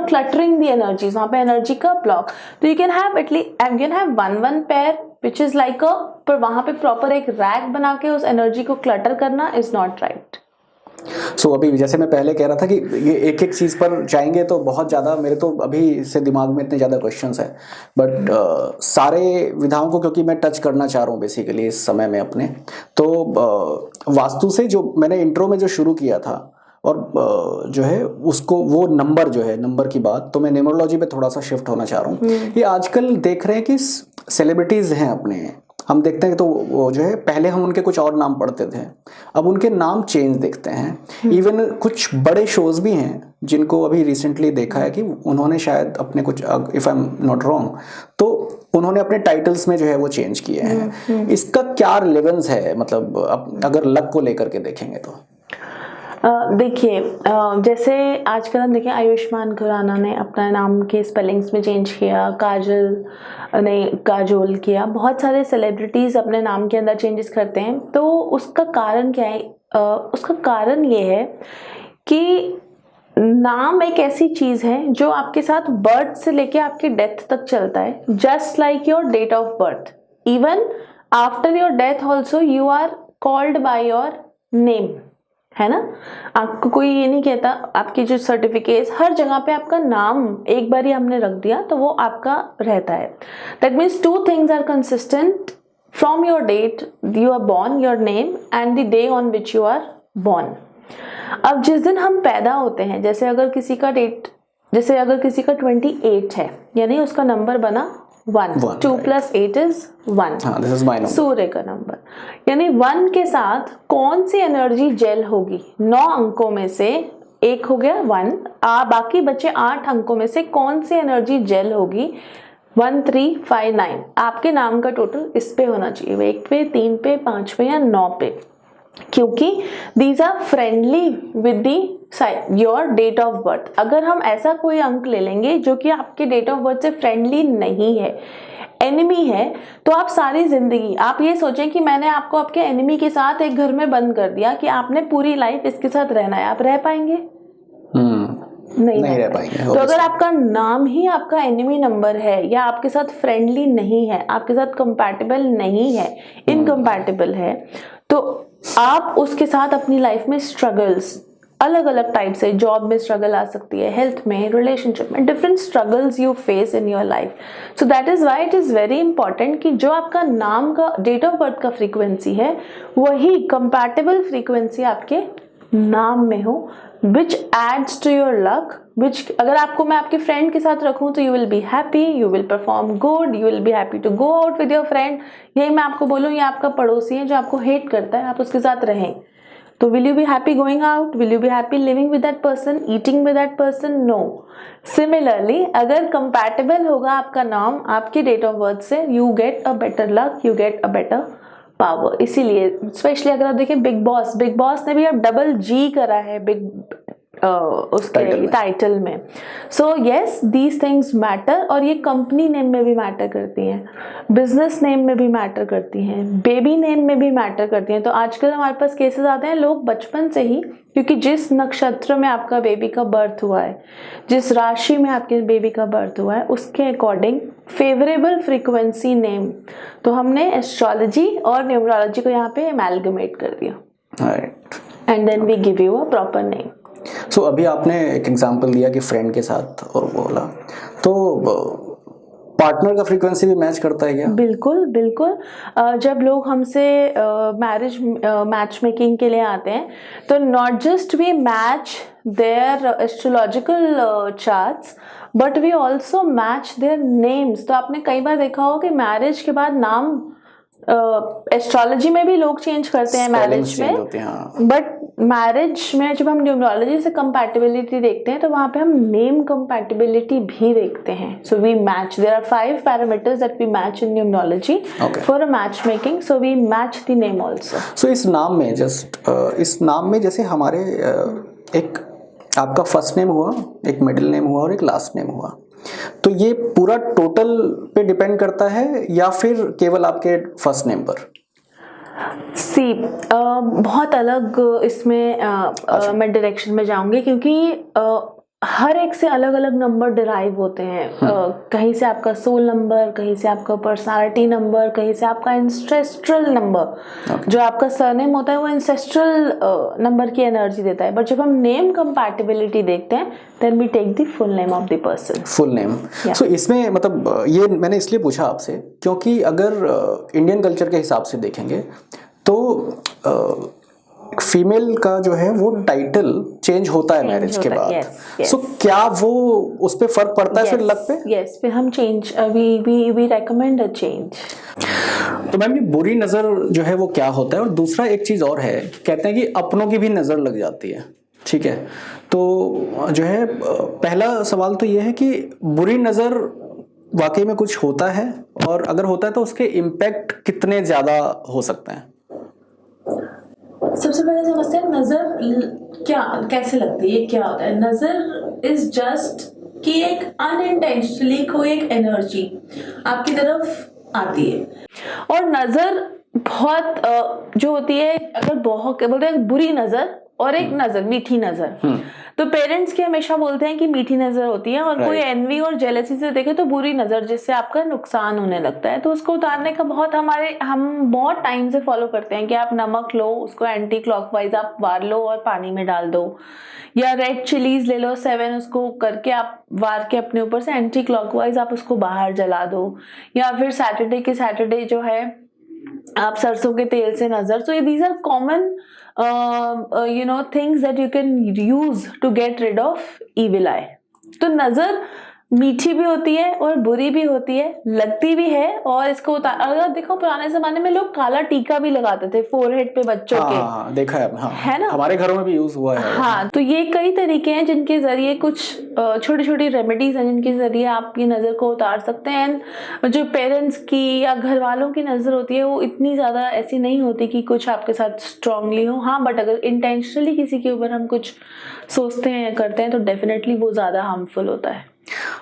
cluttering the energies, वहां पे एनर्जी का ब्लॉक। तो you can have at least you can have one pair which is like a, पर वहां पे प्रॉपर एक रैक बना के उस एनर्जी को क्लटर करना is not right। सो अभी जैसे मैं पहले कह रहा था कि ये एक एक चीज़ पर जाएंगे तो बहुत ज़्यादा मेरे तो अभी से दिमाग में इतने ज़्यादा क्वेश्चंस हैं, बट सारे विधाओं को क्योंकि मैं टच करना चाह रहा हूँ बेसिकली इस समय में अपने, तो वास्तु से जो मैंने इंट्रो में जो शुरू किया था और जो है उसको वो नंबर जो है नंबर की बात, तो मैं न्यूमरोलॉजी पे थोड़ा सा शिफ्ट होना चाह रहा हूँ। ये आजकल देख रहे हैं कि सेलिब्रिटीज़ हैं अपने, हम देखते हैं तो वो जो है पहले हम उनके कुछ और नाम पढ़ते थे, अब उनके नाम चेंज देखते हैं। इवन कुछ बड़े शोज भी हैं जिनको अभी रिसेंटली देखा है कि उन्होंने शायद अपने कुछ, if I am not wrong, तो उन्होंने अपने टाइटल्स में जो है वो चेंज किए हैं। इसका क्या रिलेवेंस है, मतलब अगर लक को लेकर के देखेंगे तो? देखिए, जैसे आजकल हम देखें आयुष्मान खुराना ने अपना नाम के स्पेलिंग्स में चेंज किया, काजल ने काजोल किया, बहुत सारे सेलिब्रिटीज़ अपने नाम के अंदर चेंजेस करते हैं। तो उसका कारण क्या है? उसका कारण ये है कि नाम एक ऐसी चीज़ है जो आपके साथ बर्थ से लेके आपके डेथ तक चलता है, just like your date of birth. Even after your death also you are called by your name, है ना। आपको कोई ये नहीं कहता, आपकी जो सर्टिफिकेट हर जगह पे आपका नाम एक बार ही हमने रख दिया तो वो आपका रहता है। That means two things are consistent from your date you are born, your name and the day on which you are born. अब जिस दिन हम पैदा होते हैं, जैसे अगर किसी का 28 है, यानी उसका नंबर बना 1, 2 + 8 is 1, सूर्य का नंबर, यानी 1 के साथ कौन सी एनर्जी जेल होगी? 9 अंकों में से एक हो गया 1, बाकी बचे 8 अंकों में से कौन सी एनर्जी जेल होगी? 1, 3, 5, 9। आपके नाम का टोटल इस पे होना चाहिए, 1 पे, 3 पे, 5 पे या 9 पे, क्योंकि these are friendly with the your date of birth. अगर हम ऐसा कोई अंक ले लेंगे जो कि आपके डेट ऑफ बर्थ से फ्रेंडली नहीं है, एनिमी है, तो आप सारी जिंदगी आप ये सोचें कि मैंने आपको आपके एनिमी के साथ एक घर में बंद कर दिया कि आपने पूरी लाइफ इसके साथ रहना है, आप रह पाएंगे? नहीं रह पाएंगे। तो अगर आपका नाम ही आपका एनिमी नंबर है या आपके साथ फ्रेंडली नहीं है, आपके साथ कंपैटिबल नहीं है, इनकम्पैटिबल है, तो आप उसके साथ अपनी लाइफ में स्ट्रगल्स अलग अलग टाइप से, जॉब में स्ट्रगल आ सकती है, हेल्थ में, रिलेशनशिप में, different struggles you face in your life. So that is why it is very important कि जो आपका नाम का डेट ऑफ बर्थ का फ्रीक्वेंसी है वही कंपैटिबल फ्रीक्वेंसी आपके नाम में हो, which aids to your luck, which अगर आपको मैं आपके फ्रेंड के साथ रखूं तो you will be happy, you will perform good, you will be happy to go out with your friend. यही मैं आपको बोलूं, ये आपका पड़ोसी है जो आपको हेट करता है, आप उसके साथ रहें, तो will you be happy going out? Will you be happy living with that person, eating with that person? No. Similarly अगर कंपैटिबल होगा आपका नाम आपके डेट ऑफ बर्थ से, you get a better luck, you get a better power. इसीलिए specially अगर आप देखें बिग बॉस ने भी अब डबल G करा है उसके टाइटल में। So yes, these things matter, और ये कंपनी नेम में भी मैटर करती हैं, बिजनेस नेम में भी मैटर करती हैं, बेबी नेम में भी मैटर करती हैं। तो आजकल हमारे पास केसेस आते हैं, लोग बचपन से ही, क्योंकि जिस नक्षत्र में आपका बेबी का बर्थ हुआ है, जिस राशि में आपके बेबी का बर्थ हुआ है, उसके अकॉर्डिंग फेवरेबल फ्रीक्वेंसी नेम, तो हमने एस्ट्रोलॉजी और न्यूमरोलॉजी को यहाँ पे एमैलगमेट कर दिया, and then we give you a proper name. So अभी आपने एक एग्जांपल दिया कि फ्रेंड के साथ और बोला, तो पार्टनर का फ्रीक्वेंसी भी मैच करता है क्या? बिल्कुल बिल्कुल। जब लोग हमसे मैच मेकिंग के लिए आते हैं, तो not just we match their astrological charts, but we also match their names. तो आपने कई बार देखा हो कि मैरिज के बाद नाम एस्ट्रोलॉजी में भी लोग चेंज करते हैं मैरिज में, बट मैरिज में जब हम न्यूमरोलॉजी से कंपैटिबिलिटी देखते हैं तो वहाँ पे हम नेम कंपैटिबिलिटी भी देखते हैं। So we match, there are 5 parameters that we match in numerology for a match making, so we match the name also. So इस नाम में जैसे हमारे एक आपका फर्स्ट नेम हुआ, एक मिडिल नेम हुआ और एक लास्ट नेम हुआ, तो ये पूरा टोटल पे डिपेंड करता है या फिर केवल आपके फर्स्ट नेम पर? सी बहुत अलग इसमें मैं डायरेक्शन में जाऊंगी, क्योंकि हर एक से अलग अलग नंबर डिराइव होते हैं। कहीं से आपका सोल नंबर, कहीं से आपका पर्सनालिटी नंबर, कहीं से आपका इंसेस्ट्रल नंबर। जो आपका सरनेम होता है वो इंसेस्ट्रल नंबर की एनर्जी देता है। बट जब हम नेम कंपैटिबिलिटी देखते हैं then we take the full name of the person. Full name. So इसमें मतलब ये मैंने इसलिए पूछा आपसे क्योंकि अगर इंडियन कल्चर के हिसाब से देखेंगे तो फीमेल का जो है वो टाइटल चेंज होता है मैरिज के बाद। सो क्या वो उस पे फर्क पड़ता है फिर लक पे? यस, फिर हम change we recommend a change. तो मैम ये बुरी नजर जो है वो क्या होता है? और दूसरा एक चीज और है, कहते हैं कि अपनों की भी नजर लग जाती है, ठीक है? तो जो है पहला सवाल तो ये है कि बुरी नजर वाकई में कुछ होता है, और अगर होता है तो उसके इम्पैक्ट कितने ज्यादा हो सकते हैं? सबसे पहले समझते हैं नजर क्या कैसे लगती है, क्या होता है। नजर इज जस्ट कि एक अनइंटेंशनली कोई एक एनर्जी आपकी तरफ आती है। और नजर बहुत जो होती है, अगर बहुत बोलते हैं बुरी नजर और एक नजर मीठी नजर, तो पेरेंट्स के हमेशा बोलते हैं कि मीठी नजर होती है, और कोई एनवी और जेलसी से देखे तो बुरी नजर, जिससे आपका नुकसान होने लगता है। तो उसको उतारने का हम बहुत टाइम से फॉलो करते हैं कि आप नमक लो, उसको एंटी क्लॉकवाइज आप वार लो और पानी में डाल दो, या रेड चिलीज ले लो 7, उसको करके आप वार के अपने ऊपर से एंटी क्लॉकवाइज आप उसको बाहर जला दो, या फिर सैटरडे जो है आप सरसों के तेल से नजर। So these are common things that you can use to get rid of evil eye। तो नजर मीठी भी होती है और बुरी भी होती है, लगती भी है। और इसको अगर देखो पुराने जमाने में लोग काला टीका भी लगाते थे फोरहेड पे बच्चों के, देखा है, है ना? हमारे घरों में भी यूज हुआ है। हाँ, तो ये कई तरीके हैं जिनके जरिए कुछ छोटी छोटी रेमेडीज हैं जिनके जरिए आपकी नजर को उतार सकते हैं। जो पेरेंट्स की या घर वालों की नजर होती है वो इतनी ज्यादा ऐसी नहीं होती कि कुछ आपके साथ स्ट्रांगली हो। हाँ, बट अगर इंटेंशनली किसी के ऊपर हम कुछ सोचते हैं या करते हैं तो डेफिनेटली वो ज्यादा हार्मफुल होता है।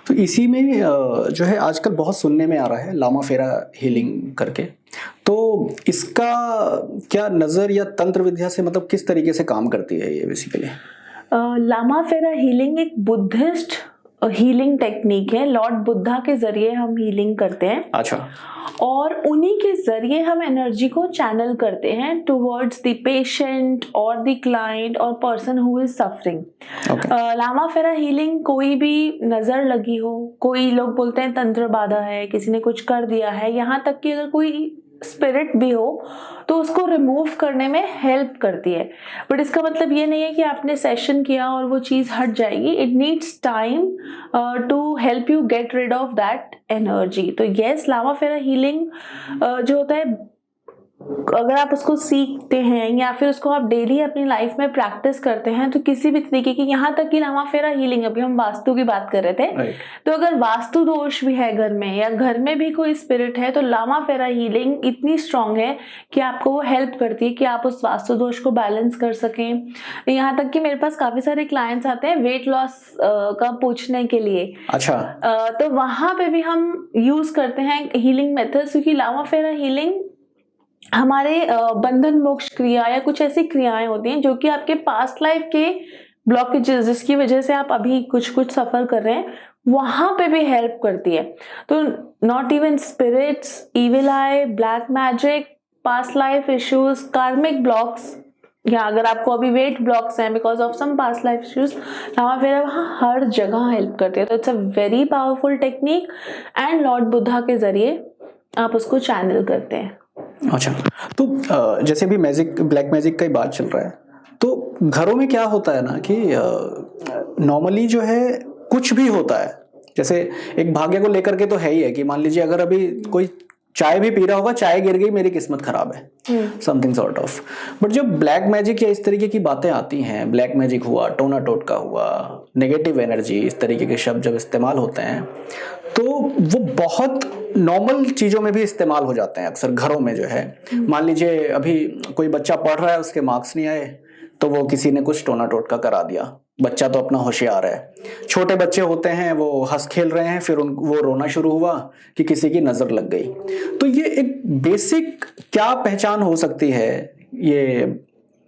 तो इसी में जो है आजकल बहुत सुनने में आ रहा है लामा फेरा हीलिंग करके, तो इसका क्या नजर या तंत्र विद्या से मतलब किस तरीके से काम करती है ये बेसिकली? लामा फेरा हीलिंग एक बुद्धिस्ट हीलिंग टेक्निक है। लॉर्ड बुद्धा के जरिए हम हीलिंग करते हैं। अच्छा। और उन्हीं के जरिए हम एनर्जी को चैनल करते हैं टुवर्ड्स द पेशेंट और द क्लाइंट और person who is suffering. Lama Fera healing कोई भी नजर लगी हो, कोई लोग बोलते हैं तंत्र बाधा है, किसी ने कुछ कर दिया है, यहाँ तक कि अगर कोई स्पिरिट भी हो तो उसको रिमूव करने में हेल्प करती है। बट इसका मतलब ये नहीं है कि आपने सेशन किया और वो चीज़ हट जाएगी। It needs time to help you get rid of that energy. तो येस, लामा फेरा हीलिंग जो होता है, अगर आप उसको सीखते हैं या फिर उसको आप डेली अपनी लाइफ में प्रैक्टिस करते हैं तो किसी भी तरीके की, यहाँ तक कि लामा फेरा हीलिंग, अभी हम वास्तु की बात कर रहे थे, तो अगर वास्तु दोष भी है घर में या घर में भी कोई स्पिरिट है तो लामा फेरा हीलिंग इतनी स्ट्रांग है कि आपको वो हेल्प करती है कि आप उस वास्तु दोष को बैलेंस कर सकें। यहाँ तक कि मेरे पास काफी सारे क्लाइंट्स आते हैं वेट लॉस का पूछने के लिए। अच्छा। तो वहां पे भी हम यूज करते हैं हीलिंग मेथड्स, क्योंकि लामा फेरा हीलिंग हमारे बंधन मोक्ष क्रिया या कुछ ऐसी क्रियाएं होती हैं जो कि आपके पास्ट लाइफ के ब्लॉकेजेस जिसकी वजह से आप अभी कुछ सफर कर रहे हैं वहां पे भी हेल्प करती है। तो not even spirits, evil eye, black magic, past life issues, karmic blocks, या अगर आपको अभी वेट ब्लॉक्स हैं because of some past life issues, Lama Fera वहाँ हर जगह हेल्प करती है। तो it's a very powerful technique and lord Buddha के जरिए आप उसको चैनल करते हैं। अच्छा, तो जैसे भी मैजिक, ब्लैक मैजिक का ही बात चल रहा है, तो घरों में क्या होता है ना कि नॉर्मली जो है कुछ भी होता है, जैसे एक भाग्य को लेकर के तो है ही है कि मान लीजिए अगर अभी कोई चाय भी पी रहा होगा, चाय गिर गई, मेरी किस्मत खराब है, समथिंग सॉर्ट ऑफ। बट जब ब्लैक मैजिक या इस तरीके की बातें आती हैं, ब्लैक मैजिक हुआ, टोना टोटका हुआ, नेगेटिव एनर्जी, इस तरीके के शब्द जब इस्तेमाल होते हैं तो वो बहुत नॉर्मल चीज़ों में भी इस्तेमाल हो जाते हैं अक्सर घरों में। जो है मान लीजिए अभी कोई बच्चा पढ़ रहा है, उसके मार्क्स नहीं आए, तो वो किसी ने कुछ टोना टोटका करा दिया। बच्चा तो अपना होशियार है, छोटे बच्चे होते हैं, वो हंस खेल रहे हैं, फिर वो रोना शुरू हुआ कि किसी की नजर लग गई। तो ये एक बेसिक क्या पहचान हो सकती है, ये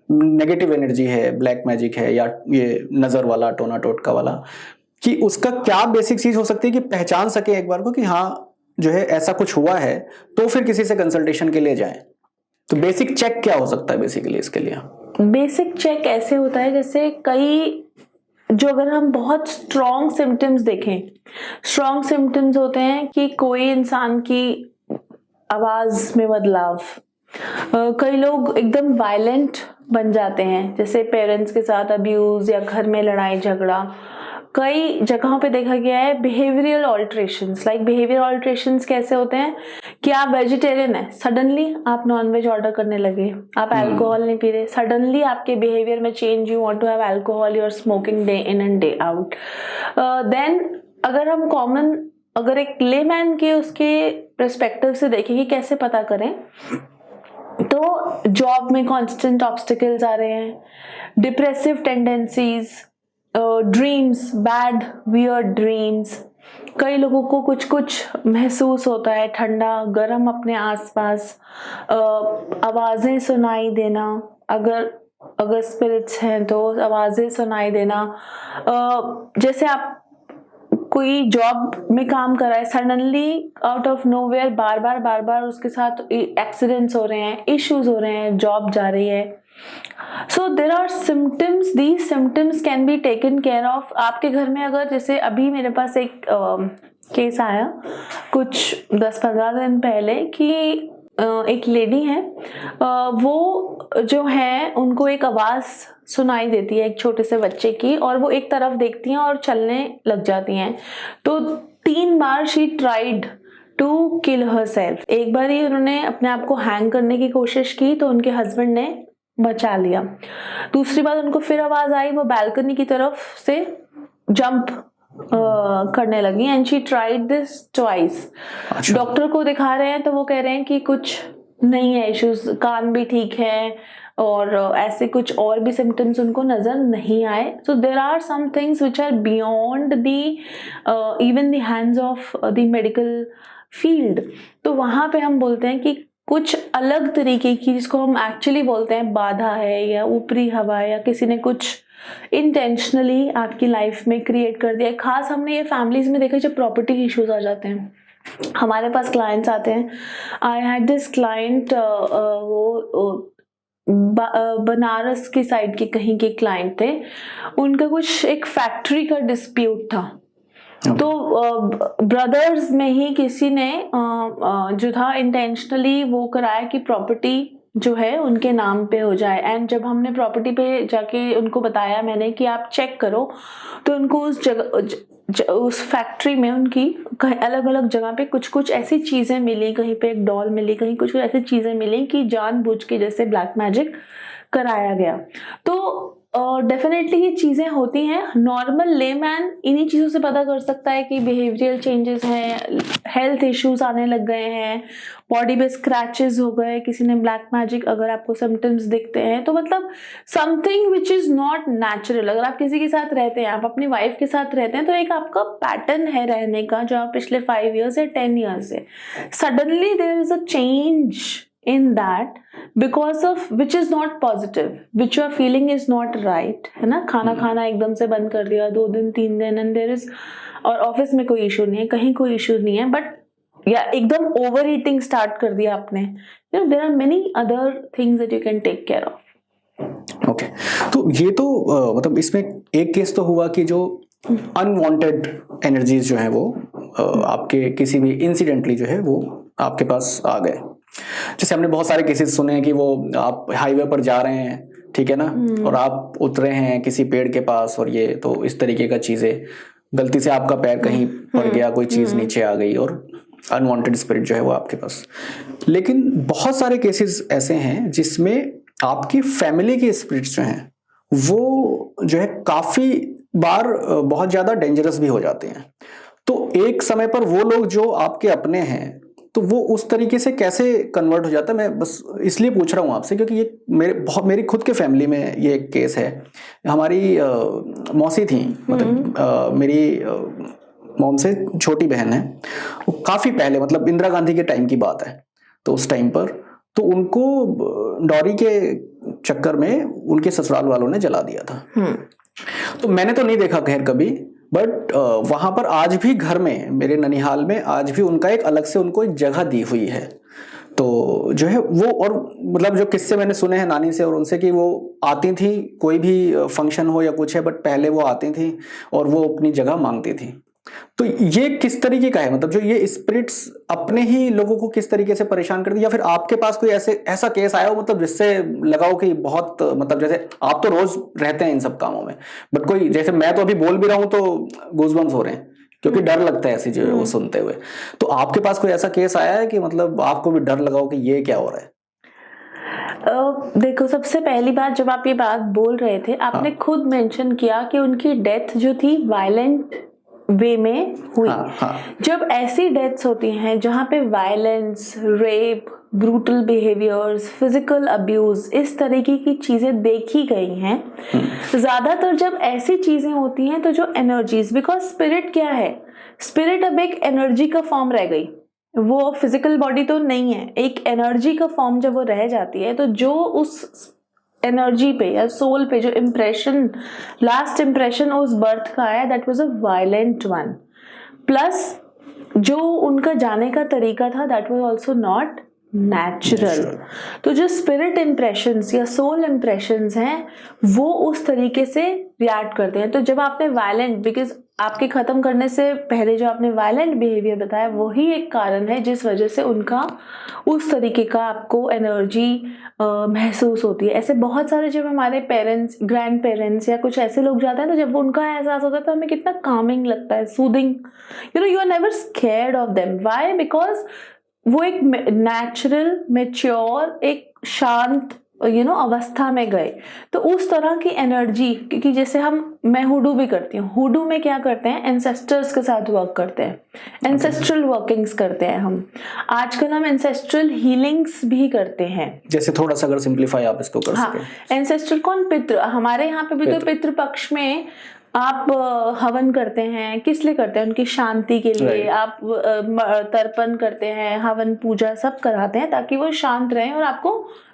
नेगेटिव एनर्जी है, ब्लैक मैजिक है, या ये नजर वाला टोना टोटका वाला, कि उसका क्या बेसिक चीज हो सकती है कि पहचान सके एक बार को कि हाँ जो है ऐसा कुछ हुआ है, तो फिर किसी से कंसल्टेशन के लिए जाएं। तो बेसिक चेक क्या हो सकता है बेसिकली इसके लिए? बेसिक चेक ऐसे होता है जैसे कई जो अगर हम बहुत स्ट्रॉन्ग सिम्टम्स देखें, स्ट्रॉन्ग सिम्टम्स होते हैं कि कोई इंसान की आवाज में बदलाव, कई लोग एकदम वायलेंट बन जाते हैं, जैसे पेरेंट्स के साथ अब्यूज या घर में लड़ाई झगड़ा। कई जगहों पे देखा गया है बिहेवियरल ऑल्ट्रेशंस, लाइक बिहेवियर ऑल्ट्रेशंस कैसे होते हैं कि आप वेजिटेरियन है, सडनली आप नॉनवेज ऑर्डर करने लगे, आप अल्कोहल नहीं पी रहे, सडनली आपके बिहेवियर में change, you want to have alcohol, you are smoking day in and day out. Then अगर एक लेमैन के उसके पर्सपेक्टिव से देखें कि कैसे पता करें, तो जॉब में कांस्टेंट ऑब्स्टिकल्स आ रहे हैं, depressive tendencies, dreams, bad weird dreams, कई लोगों को कुछ कुछ महसूस होता है, ठंडा गर्म अपने आसपास, आवाजें सुनाई देना, अगर स्पिरिट्स हैं तो आवाजें सुनाई देना, जैसे आप कोई जॉब में काम कर रहा है, सडनली आउट ऑफ नोवेयर बार बार उसके साथ एक्सीडेंट्स हो रहे हैं, इश्यूज हो रहे हैं, जॉब जा रही है। So there are symptoms, these symptoms can be taken care of. आपके घर में अगर, जैसे अभी मेरे पास एक केस आया कुछ 10-15 दिन पहले कि एक लेडी है, वो जो है उनको एक आवाज सुनाई देती है एक छोटे से बच्चे की, और वो एक तरफ देखती हैं और चलने लग जाती हैं। तो 3 बार she tried to kill herself. एक बार ही उन्होंने अपने आप को हैंग करने की कोशिश की तो उनके हस्बैंड ने बचा लिया। दूसरी बार उनको फिर आवाज आई, वो बालकनी की तरफ से जंप करने लगी, and she tried this twice. Doctor को दिखा रहे हैं तो वो कह रहे हैं कि कुछ नहीं है इश्यूज, कान भी ठीक है और ऐसे कुछ और भी सिम्टम्स उनको नजर नहीं आए। So there are some things which are beyond the even the hands of the medical field. तो वहां पे हम बोलते हैं कि कुछ अलग तरीके की, जिसको हम एक्चुअली बोलते हैं बाधा है या ऊपरी हवा, या किसी ने कुछ इंटेंशनली आपकी लाइफ में क्रिएट कर दिया। खास हमने ये फैमिलीज में देखा जब प्रॉपर्टी इश्यूज आ जाते हैं, हमारे पास क्लाइंट्स आते हैं। आई हैड दिस क्लाइंट, वो बनारस की साइड के कहीं के क्लाइंट थे, उनका कुछ एक फैक्ट्री का डिस्प्यूट था। तो ब्रदर्स में ही किसी ने जो था इंटेंशनली वो कराया कि प्रॉपर्टी जो है उनके नाम पे हो जाए। एंड जब हमने प्रॉपर्टी पे जाके उनको बताया मैंने कि आप चेक करो, तो उनको उस जगह उस फैक्ट्री में उनकी अलग अलग जगह पे कुछ कुछ ऐसी चीजें मिली, कहीं पे एक डॉल मिली, कहीं कुछ कुछ ऐसी चीजें मिली कि जानबूझ के जैसे ब्लैक मैजिक कराया गया। तो डेफिनेटली ये चीजें होती हैं। नॉर्मल लेमैन इन्हीं चीजों से पता कर सकता है कि बिहेवियरल चेंजेस हैं, हेल्थ इश्यूज आने लग गए हैं, बॉडी पे स्क्रैचेस हो गए, किसी ने ब्लैक मैजिक, अगर आपको सिम्टम्स दिखते हैं तो मतलब something which is not natural. अगर आप किसी के साथ रहते हैं, आप अपनी वाइफ के साथ रहते हैं, तो एक आपका पैटर्न है रहने का जो आप पिछले 5 years या 10 years से, suddenly there is a change in that because of which is not positive, which you are feeling is not right, है ना। खाना एकदम से बंद कर दिया 2 दिन 3 दिन, and there is, और ऑफिस में कोई इशू नहीं है, कहीं कोई इशू नहीं है, बट या एकदम ओवर ईटिंग स्टार्ट कर दिया आपने, you know, there are many other things that you can take care of. Okay, तो ये तो मतलब इसमें एक केस तो हुआ कि जो अनवांटेड एनर्जीज जो है वो आपके किसी भी इंसिडेंटली जो है वो आपके पास आ गए। जैसे हमने बहुत सारे केसेस सुने हैं कि वो आप हाईवे पर जा रहे हैं, ठीक है ना, और आप उतरे हैं किसी पेड़ के पास, और ये तो इस तरीके का चीजें, गलती से आपका पैर कहीं पड़ गया, कोई चीज नीचे आ गई और अनवांटेड स्पिरिट जो है वो आपके पास। लेकिन बहुत सारे केसेस ऐसे हैं जिसमें आपकी फैमिली के स्पिरिट्स जो हैं वो जो है काफी बार बहुत ज्यादा डेंजरस भी हो जाते हैं। तो एक समय पर वो लोग जो आपके अपने हैं तो वो उस तरीके से कैसे कन्वर्ट हो जाता है, मैं बस इसलिए पूछ रहा हूँ आपसे क्योंकि ये मेरी खुद के फैमिली में ये एक केस है। हमारी मौसी थी, मतलब मेरी मॉम से छोटी बहन है, वो काफ़ी पहले, मतलब इंदिरा गांधी के टाइम की बात है, तो उस टाइम पर तो उनको डॉरी के चक्कर में उनके ससुराल वालों ने जला दिया था। तो मैंने तो नहीं देखा खैर कभी, बट वहां पर आज भी घर में, मेरे ननिहाल में आज भी उनका एक अलग से उनको एक जगह दी हुई है। तो जो है वो, और मतलब जो किस्से मैंने सुने हैं नानी से और उनसे कि वो आती थी, कोई भी फंक्शन हो या कुछ है, बट पहले वो आती थी और वो अपनी जगह मांगती थी। तो ये किस तरीके का है, मतलब जो ये स्पिरिट्स अपने ही लोगों को किस तरीके से परेशान करती है, या फिर आपके पास कोई ऐसा केस आया हो, मतलब जिससे लगाओ कि बहुत, मतलब जैसे आप तो रोज रहते हैं इन सब कामों में, बट कोई, जैसे मैं तो अभी बोल भी रहा हूं तो गूज़बम्स हो रहे हैं क्योंकि डर लगता है ऐसी चीजें वो सुनते हुए। तो आपके पास कोई ऐसा केस आया है कि मतलब आपको भी डर लगाओ कि ये क्या हो रहा है? देखो, सबसे पहली बात, जब आप ये बात बोल रहे थे, आपने खुद मेंशन किया कि उनकी डेथ जो थी वायलेंट वे में हुई। जब ऐसी डेथ्स होती हैं जहाँ पे violence, rape, brutal behaviours, physical abuse, इस तरीके की चीजें देखी गई हैं, ज्यादातर जब ऐसी चीजें होती हैं तो जो एनर्जीज, बिकॉज स्पिरिट क्या है, स्पिरिट अब एक एनर्जी का फॉर्म रह गई, वो फिजिकल बॉडी तो नहीं है, एक एनर्जी का फॉर्म जब वो रह जाती है, तो जो उस एनर्जी पे या सोल पे जो इम्प्रेशन, लास्ट इम्प्रेशन उस बर्थ का आया, that was a violent one. Plus जो उनका जाने का तरीका था, that was also not natural. तो जो स्पिरिट इम्प्रेशंस या सोल इम्प्रेशंस हैं, वो उस तरीके से रिएक्ट करते हैं। तो जब आपने वायलेंट, बिकॉज आपके खत्म करने से पहले जो आपने वायलेंट बिहेवियर बताया, वही एक कारण है जिस वजह से उनका उस तरीके का आपको एनर्जी महसूस होती है। ऐसे बहुत सारे, जब हमारे पेरेंट्स, ग्रैंड पेरेंट्स या कुछ ऐसे लोग जाते हैं, तो जब उनका एहसास होता है तो हमें कितना कामिंग लगता है, soothing, you are never scared of them. Why? Because वो एक नेचुरल, मैच्योर, एक शांत अवस्था में गए। तो उस तरह की एनर्जी, क्योंकि जैसे मैं हुडू भी करती हूँ, हुडू में क्या करते हैं, एंसेस्टर्स के साथ वर्क करते हैं, एंसेस्ट्रल वर्किंग्स करते हैं हम। आजकल हम एंसेस्ट्रल हीलिंग्स भी करते हैं। जैसे थोड़ा सा अगर सिंप्लीफाई आप इसको कर सकें। एंसेस्ट्रल कौन? पितृ। हमारे यहाँ पे भी तो पितृ पक्ष में आप हवन करते हैं, किस लिए करते हैं? उनकी शांति के लिए। आप तर्पण करते हैं, हवन पूजा सब कराते हैं ताकि वो शांत रहें और आपको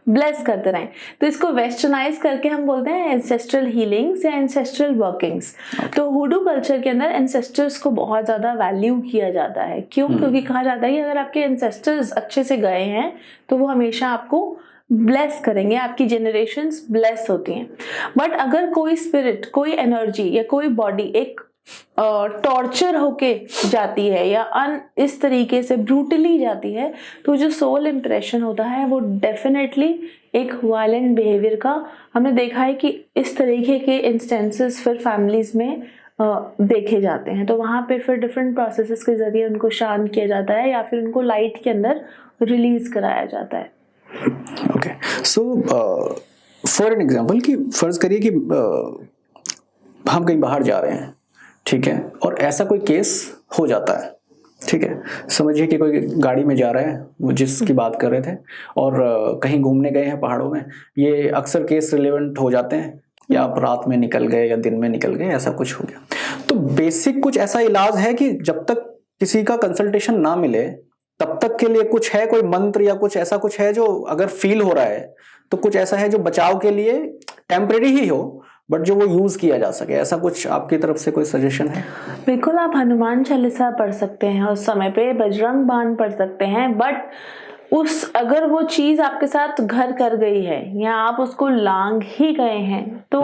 ब्लेस करते रहें। तो इसको वेस्टर्नाइज करके हम बोलते हैं एंसेस्ट्रल हीलिंग्स या एंसेस्ट्रल वर्किंग्स। तो हुडू कल्चर के अंदर एंसेस्टर्स को बहुत ज्यादा वैल्यू किया जाता है। क्यों? क्योंकि कहा जाता है कि अगर आपके एंसेस्टर्स अच्छे से गए हैं तो वो हमेशा आपको ब्लेस करेंगे, आपकी जनरेशंस ब्लेस होती हैं। बट अगर कोई स्पिरिट, कोई एनर्जी या कोई बॉडी एक टॉर्चर होके जाती है या इस तरीके से ब्रूटली जाती है, तो जो सोल इम्प्रेशन होता है वो डेफिनेटली एक वायलेंट बिहेवियर का हमने देखा है कि इस तरीके के इंस्टेंसेस फिर फैमिलीज में देखे जाते हैं। तो वहाँ पे फिर डिफरेंट प्रोसेसेस के जरिए उनको शांत किया जाता है या फिर उनको लाइट के अंदर रिलीज कराया जाता है। Okay, so for an example, कि फर्ज करिए कि हम कहीं बाहर जा रहे हैं, ठीक है, और ऐसा कोई केस हो जाता है, ठीक है, समझिए कि कोई गाड़ी में जा रहा है, वो जिसकी बात कर रहे थे, और कहीं घूमने गए हैं पहाड़ों में, ये अक्सर केस रिलेवेंट हो जाते हैं, या आप रात में निकल गए या दिन में निकल गए, ऐसा कुछ हो गया। तो बेसिक कुछ ऐसा इलाज है कि जब तक किसी का कंसल्टेशन ना मिले तब तक के लिए कुछ है, कोई मंत्र या कुछ ऐसा कुछ है जो अगर फील हो रहा है तो कुछ ऐसा है जो बचाव के लिए टेम्परेरी ही हो बट जो वो यूज किया जा सके, ऐसा कुछ आपकी तरफ से कोई सजेशन है? बिल्कुल, आप हनुमान चालीसा पढ़ सकते हैं उस समय पे, बजरंग बाण पढ़ सकते हैं, बट अगर वो चीज आपके साथ घर कर गई है या आप उसको लांग ही गए हैं तो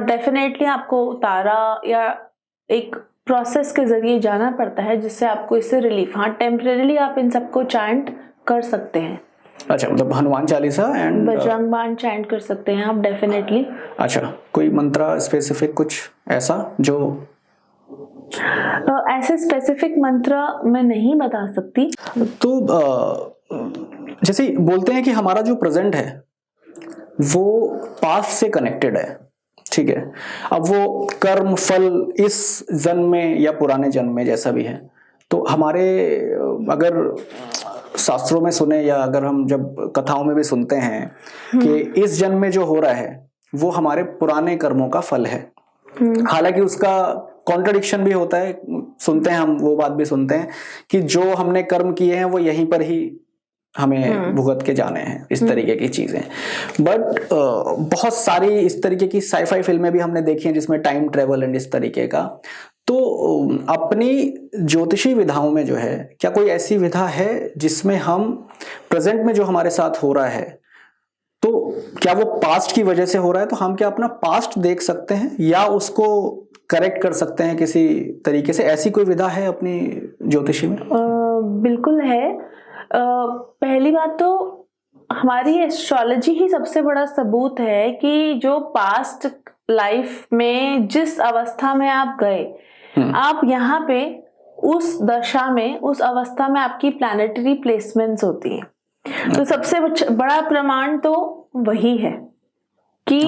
डेफिनेटली आपको तारा या एक प्रोसेस के जरिए जाना पड़ता है जिससे आपको इससे रिलीफ, हाँ टेम्परेरीली आप इन सबको चैंट कर सकते हैं। अच्छा, मतलब हनुमान चालीसा एंड बजरंग बाण चैंट कर सकते हैं आप डेफिनेटली। अच्छा, कोई मंत्र स्पेसिफिक कुछ ऐसा जो ऐसे स्पेसिफिक मंत्र मैं नहीं बता सकती। तो जैसे बोलते हैं कि हमारा जो प्रेजेंट है वो पास्ट से कनेक्टेड है, ठीक है, अब वो कर्म फल इस जन्म में या पुराने जन्म में जैसा भी है, तो हमारे अगर शास्त्रों में सुने या अगर हम जब कथाओं में भी सुनते हैं कि इस जन्म में जो हो रहा है वो हमारे पुराने कर्मों का फल है। हालांकि उसका कॉन्ट्रडिक्शन भी होता है, सुनते हैं हम, वो बात भी सुनते हैं कि जो हमने कर्म किए हैं वो यहीं पर ही हमें भुगत के जाने हैं, इस तरीके की चीजें। बट बहुत सारी इस तरीके की साईफाई फिल्में भी हमने देखी हैं जिसमें टाइम ट्रेवल एंड इस तरीके का। तो अपनी ज्योतिषी विधाओं में जो है, क्या कोई ऐसी विधा है जिसमें हम प्रेजेंट में जो हमारे साथ हो रहा है, तो क्या वो पास्ट की वजह से हो रहा है, तो हम क्या अपना पास्ट देख सकते हैं या उसको करेक्ट कर सकते हैं किसी तरीके से? ऐसी कोई विधा है अपनी ज्योतिषी में? बिल्कुल है। पहली बात तो हमारी एस्ट्रोलॉजी ही सबसे बड़ा सबूत है कि जो पास्ट लाइफ में जिस अवस्था में आप गए, आप यहाँ पे उस दशा में, उस अवस्था में आपकी प्लैनेटरी प्लेसमेंट्स होती हैं। तो सबसे बड़ा प्रमाण तो वही है कि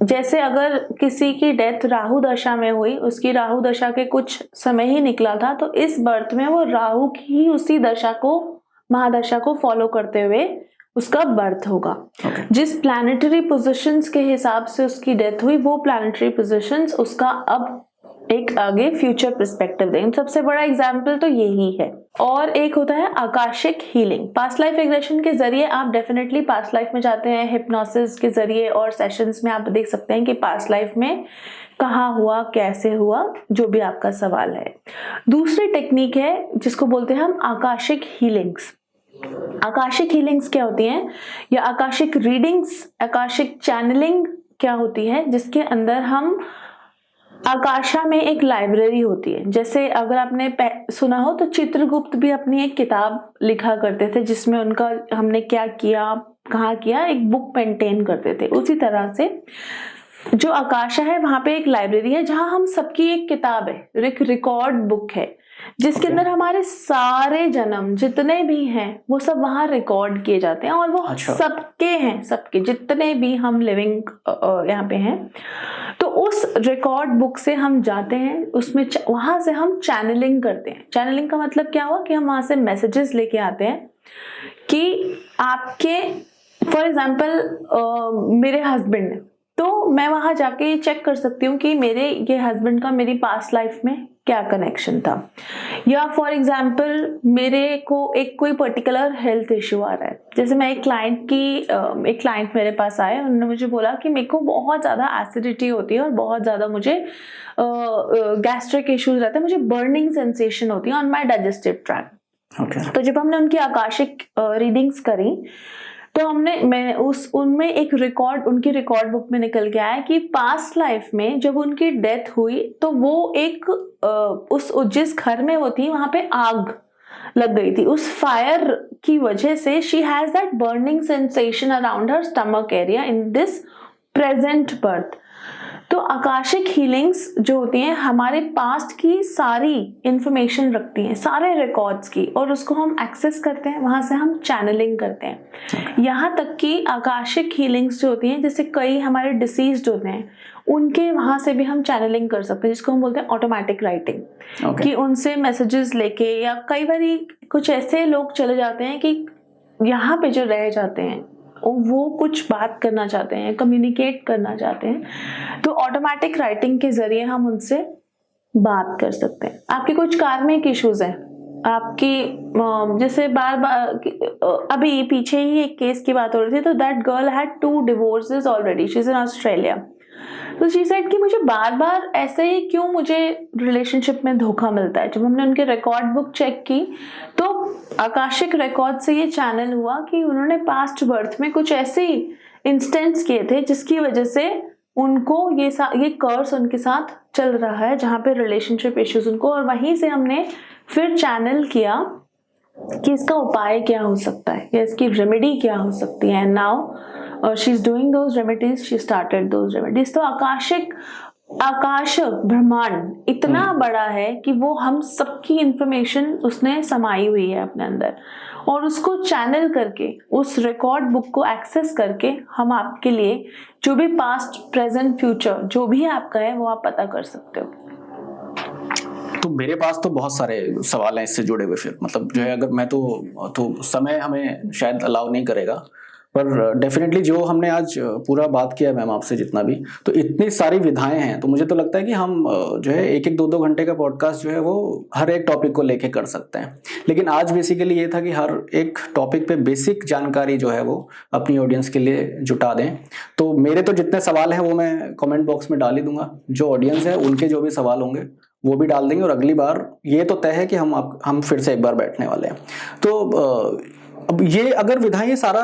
जैसे अगर किसी की डेथ राहु दशा में हुई, उसकी राहु दशा के कुछ समय ही निकला था, तो इस बर्थ में वो राहु की उसी दशा को, महादशा को फॉलो करते हुए उसका बर्थ होगा। जिस प्लैनेटरी पोजीशंस के हिसाब से उसकी डेथ हुई, वो प्लैनेटरी पोजीशंस उसका अब एक आगे फ्यूचर पर्सपेक्टिव देंगे। सबसे बड़ा एग्जाम्पल तो यही है। और एक होता है Akashic healing. Past life regression के जरिए आप डेफिनेटली पास्ट लाइफ में जाते हैं, हिप्नोसिस के जरिए और सेशंस में आप देख सकते हैं कि पास्ट लाइफ में कहाँ हुआ, कैसे हुआ, जो भी आपका सवाल है। दूसरी टेक्निक है जिसको बोलते हैं हम आकाशिक हीलिंग्स। आकाशिक हीलिंग्स क्या होती हैं, या आकाशिक रीडिंग्स, आकाशिक चैनलिंग क्या होती है, जिसके अंदर हम आकाशा में एक लाइब्रेरी होती है। जैसे अगर आपने सुना हो तो चित्रगुप्त भी अपनी एक किताब लिखा करते थे जिसमें उनका हमने क्या किया, कहाँ किया, एक बुक मेंटेन करते थे। उसी तरह से जो आकाशा है वहां पे एक लाइब्रेरी है जहां हम सबकी एक किताब है, एक रिकॉर्ड बुक है, जिसके अंदर हमारे सारे जन्म जितने भी हैं वो सब वहां रिकॉर्ड किए जाते हैं। और वो सबके हैं, सबके जितने भी हम लिविंग यहाँ पे हैं। तो उस रिकॉर्ड बुक से हम जाते हैं, उसमें वहां से हम चैनलिंग करते हैं। चैनलिंग का मतलब क्या हुआ कि हम वहां से मैसेजेस लेके आते हैं कि आपके, फॉर एग्जाम्पल मेरे हस्बैंड, तो मैं वहां जाके चेक कर सकती हूँ कि मेरे ये हस्बैंड का मेरी पास्ट लाइफ में क्या कनेक्शन था। या फॉर एग्जाम्पल मेरे को एक कोई पर्टिकुलर हेल्थ इश्यू आ रहा है। जैसे मैं एक क्लाइंट मेरे पास आए, उन्होंने मुझे बोला कि मेरे को बहुत ज़्यादा एसिडिटी होती है और बहुत ज़्यादा मुझे गैस्ट्रिक इश्यूज रहते हैं, मुझे बर्निंग सेंसेशन होती है ऑन माई डाइजेस्टिव ट्रैक्ट। तो जब हमने उनकी आकाशिक रीडिंग्स करी तो उनमें एक रिकॉर्ड, उनकी रिकॉर्ड बुक में निकल के आया कि पास्ट लाइफ में जब उनकी डेथ हुई तो वो एक जिस घर में वो थी वहां पे आग लग गई थी। उस फायर की वजह से she has that burning sensation around her stomach area in this present birth. तो आकाशिक हीलिंग्स जो होती हैं हमारे पास्ट की सारी इंफॉर्मेशन रखती हैं, सारे रिकॉर्ड्स की, और उसको हम एक्सेस करते हैं, वहां से हम चैनलिंग करते हैं। यहाँ तक कि आकाशिक हीलिंग्स जो होती हैं, जैसे कई हमारे डिसीज्ड होते हैं उनके वहां से भी हम चैनलिंग कर सकते हैं, जिसको हम बोलते हैं ऑटोमेटिक राइटिंग। कि उनसे मैसेजेस लेके, या कई बार कुछ ऐसे लोग चले जाते हैं कि यहाँ पे जो रह जाते हैं वो कुछ बात करना चाहते हैं, कम्युनिकेट करना चाहते हैं, तो ऑटोमेटिक राइटिंग के जरिए हम उनसे बात कर सकते हैं। आपके कुछ कार्मिक इश्यूज हैं, आपकी जैसे बार बार अभी पीछे ही एक केस की बात हो रही थी, तो that girl had 2 divorces already, she is in Australia. तो शी सेड कि मुझे बार बार ऐसे ही क्यों मुझे रिलेशनशिप में धोखा मिलता है। जब हमने उनके रिकॉर्ड बुक चेक की तो आकाशिक रिकॉर्ड से ये चैनल हुआ कि उन्होंने पास्ट बर्थ में कुछ ऐसे इंस्टेंट्स किए थे जिसकी वजह से उनको ये कर्स उनके साथ चल रहा है, जहाँ पे रिलेशनशिप इश्यूज उनको। और वहीं से हमने फिर चैनल किया कि इसका उपाय क्या हो सकता है या इसकी रेमेडी क्या हो सकती है। Now she is doing those remedies, she started those remedies. तो आकाश ब्रह्मांड इतना बड़ा है कि वो हम सबकी इंफॉर्मेशन उसने समाई हुई है अपने अंदर, और उसको चैनल करके, उस रिकॉर्ड बुक को एक्सेस करके हम आपके लिए जो भी पास्ट, प्रेजेंट, फ्यूचर जो भी आपका है वो आप पता कर सकते हो। तो मेरे पास तो बहुत सारे सवाल हैं इससे जुड़े हुए। फिर मतलब जो है, अगर मैं तो समय हमें शायद अलाउ नहीं करेगा, पर डेफिनेटली जो हमने आज पूरा बात किया मैम आपसे जितना भी, तो इतनी सारी विधाएं हैं, तो मुझे तो लगता है कि हम जो है 1-1, 2-2 घंटे का पॉडकास्ट जो है वो हर एक टॉपिक को लेके कर सकते हैं। लेकिन आज बेसिकली ये था कि हर एक टॉपिक पे बेसिक जानकारी जो है वो अपनी ऑडियंस के लिए जुटा दें। तो मेरे तो जितने सवाल हैं वो मैं कमेंट बॉक्स में डाल ही दूंगा, जो ऑडियंस है उनके जो भी सवाल होंगे वो भी डाल देंगे, और अगली बार ये तो तय है कि हम फिर से एक बार बैठने वाले हैं। तो अब ये अगर विधाएं ये सारा,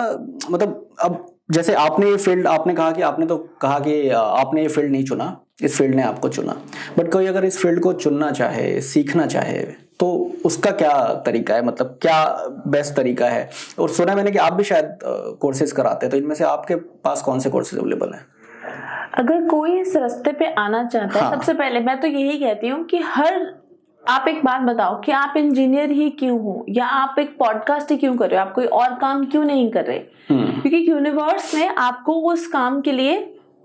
मतलब अब जैसे आपने ये फील्ड, आपने कहा कि आपने तो कहा कि आपने ये फील्ड नहीं चुना, इस फील्ड ने आपको चुना, बट कोई अगर इस फील्ड को चुनना चाहे, सीखना चाहे, तो उसका क्या तरीका है, मतलब क्या बेस्ट तरीका है? और सुना मैंने कि आप भी शायद कोर्सेज कराते हैं, तो इनमें से आपके पास कौन से कोर्सेज अवेलेबल हैं? अगर कोई इस रास्ते पे आना चाहता है, सबसे पहले मैं तो यही कहती हूँ कि आप एक बात बताओ कि आप इंजीनियर ही क्यों हो, या आप एक पॉडकास्ट ही क्यों कर रहे हो, आप कोई और काम क्यों नहीं कर रहे? क्योंकि यूनिवर्स ने आपको उस काम के लिए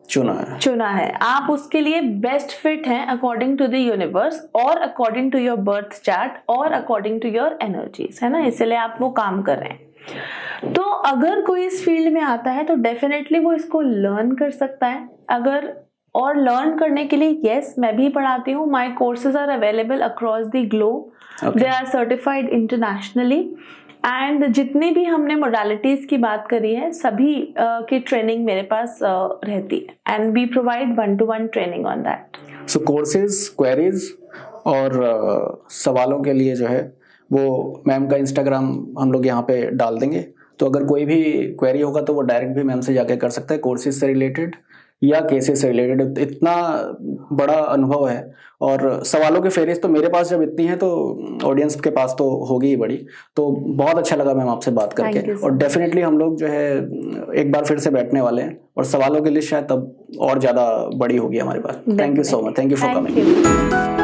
चुना है। आप उसके लिए बेस्ट फिट हैं अकॉर्डिंग टू द यूनिवर्स, और according to your birth chart, और अकॉर्डिंग टू योर एनर्जीज, है ना, इसलिए आप वो काम कर रहे हैं। तो अगर कोई इस फील्ड में आता है तो डेफिनेटली वो इसको लर्न कर सकता है। और लर्न करने के लिए यस, मैं भी पढ़ाती हूँ। My courses are available across the globe, they are certified internationally, and जितनी भी हमने मोडालिटीज की बात करी है सभी की ट्रेनिंग मेरे पास रहती है, and we provide 1-to-1 training on that. So courses, queries और सवालों के लिए जो है वो मैम का इंस्टाग्राम हम लोग यहाँ पे डाल देंगे, तो अगर कोई भी क्वेरी होगा तो वो डायरेक्ट भी मैम से जाके कर सकता है, कोर्सेज से रिलेटेड या केसेस से रिलेटेड। इतना बड़ा अनुभव है, और सवालों की फेहरिस्त तो मेरे पास जब इतनी है तो ऑडियंस के पास तो होगी ही बड़ी। तो बहुत अच्छा लगा मैम आपसे बात करके, और डेफिनेटली हम लोग जो है एक बार फिर से बैठने वाले हैं, और सवालों की लिस्ट शायद तब और ज़्यादा बड़ी होगी हमारे पास। Thank you so much, thank you for coming.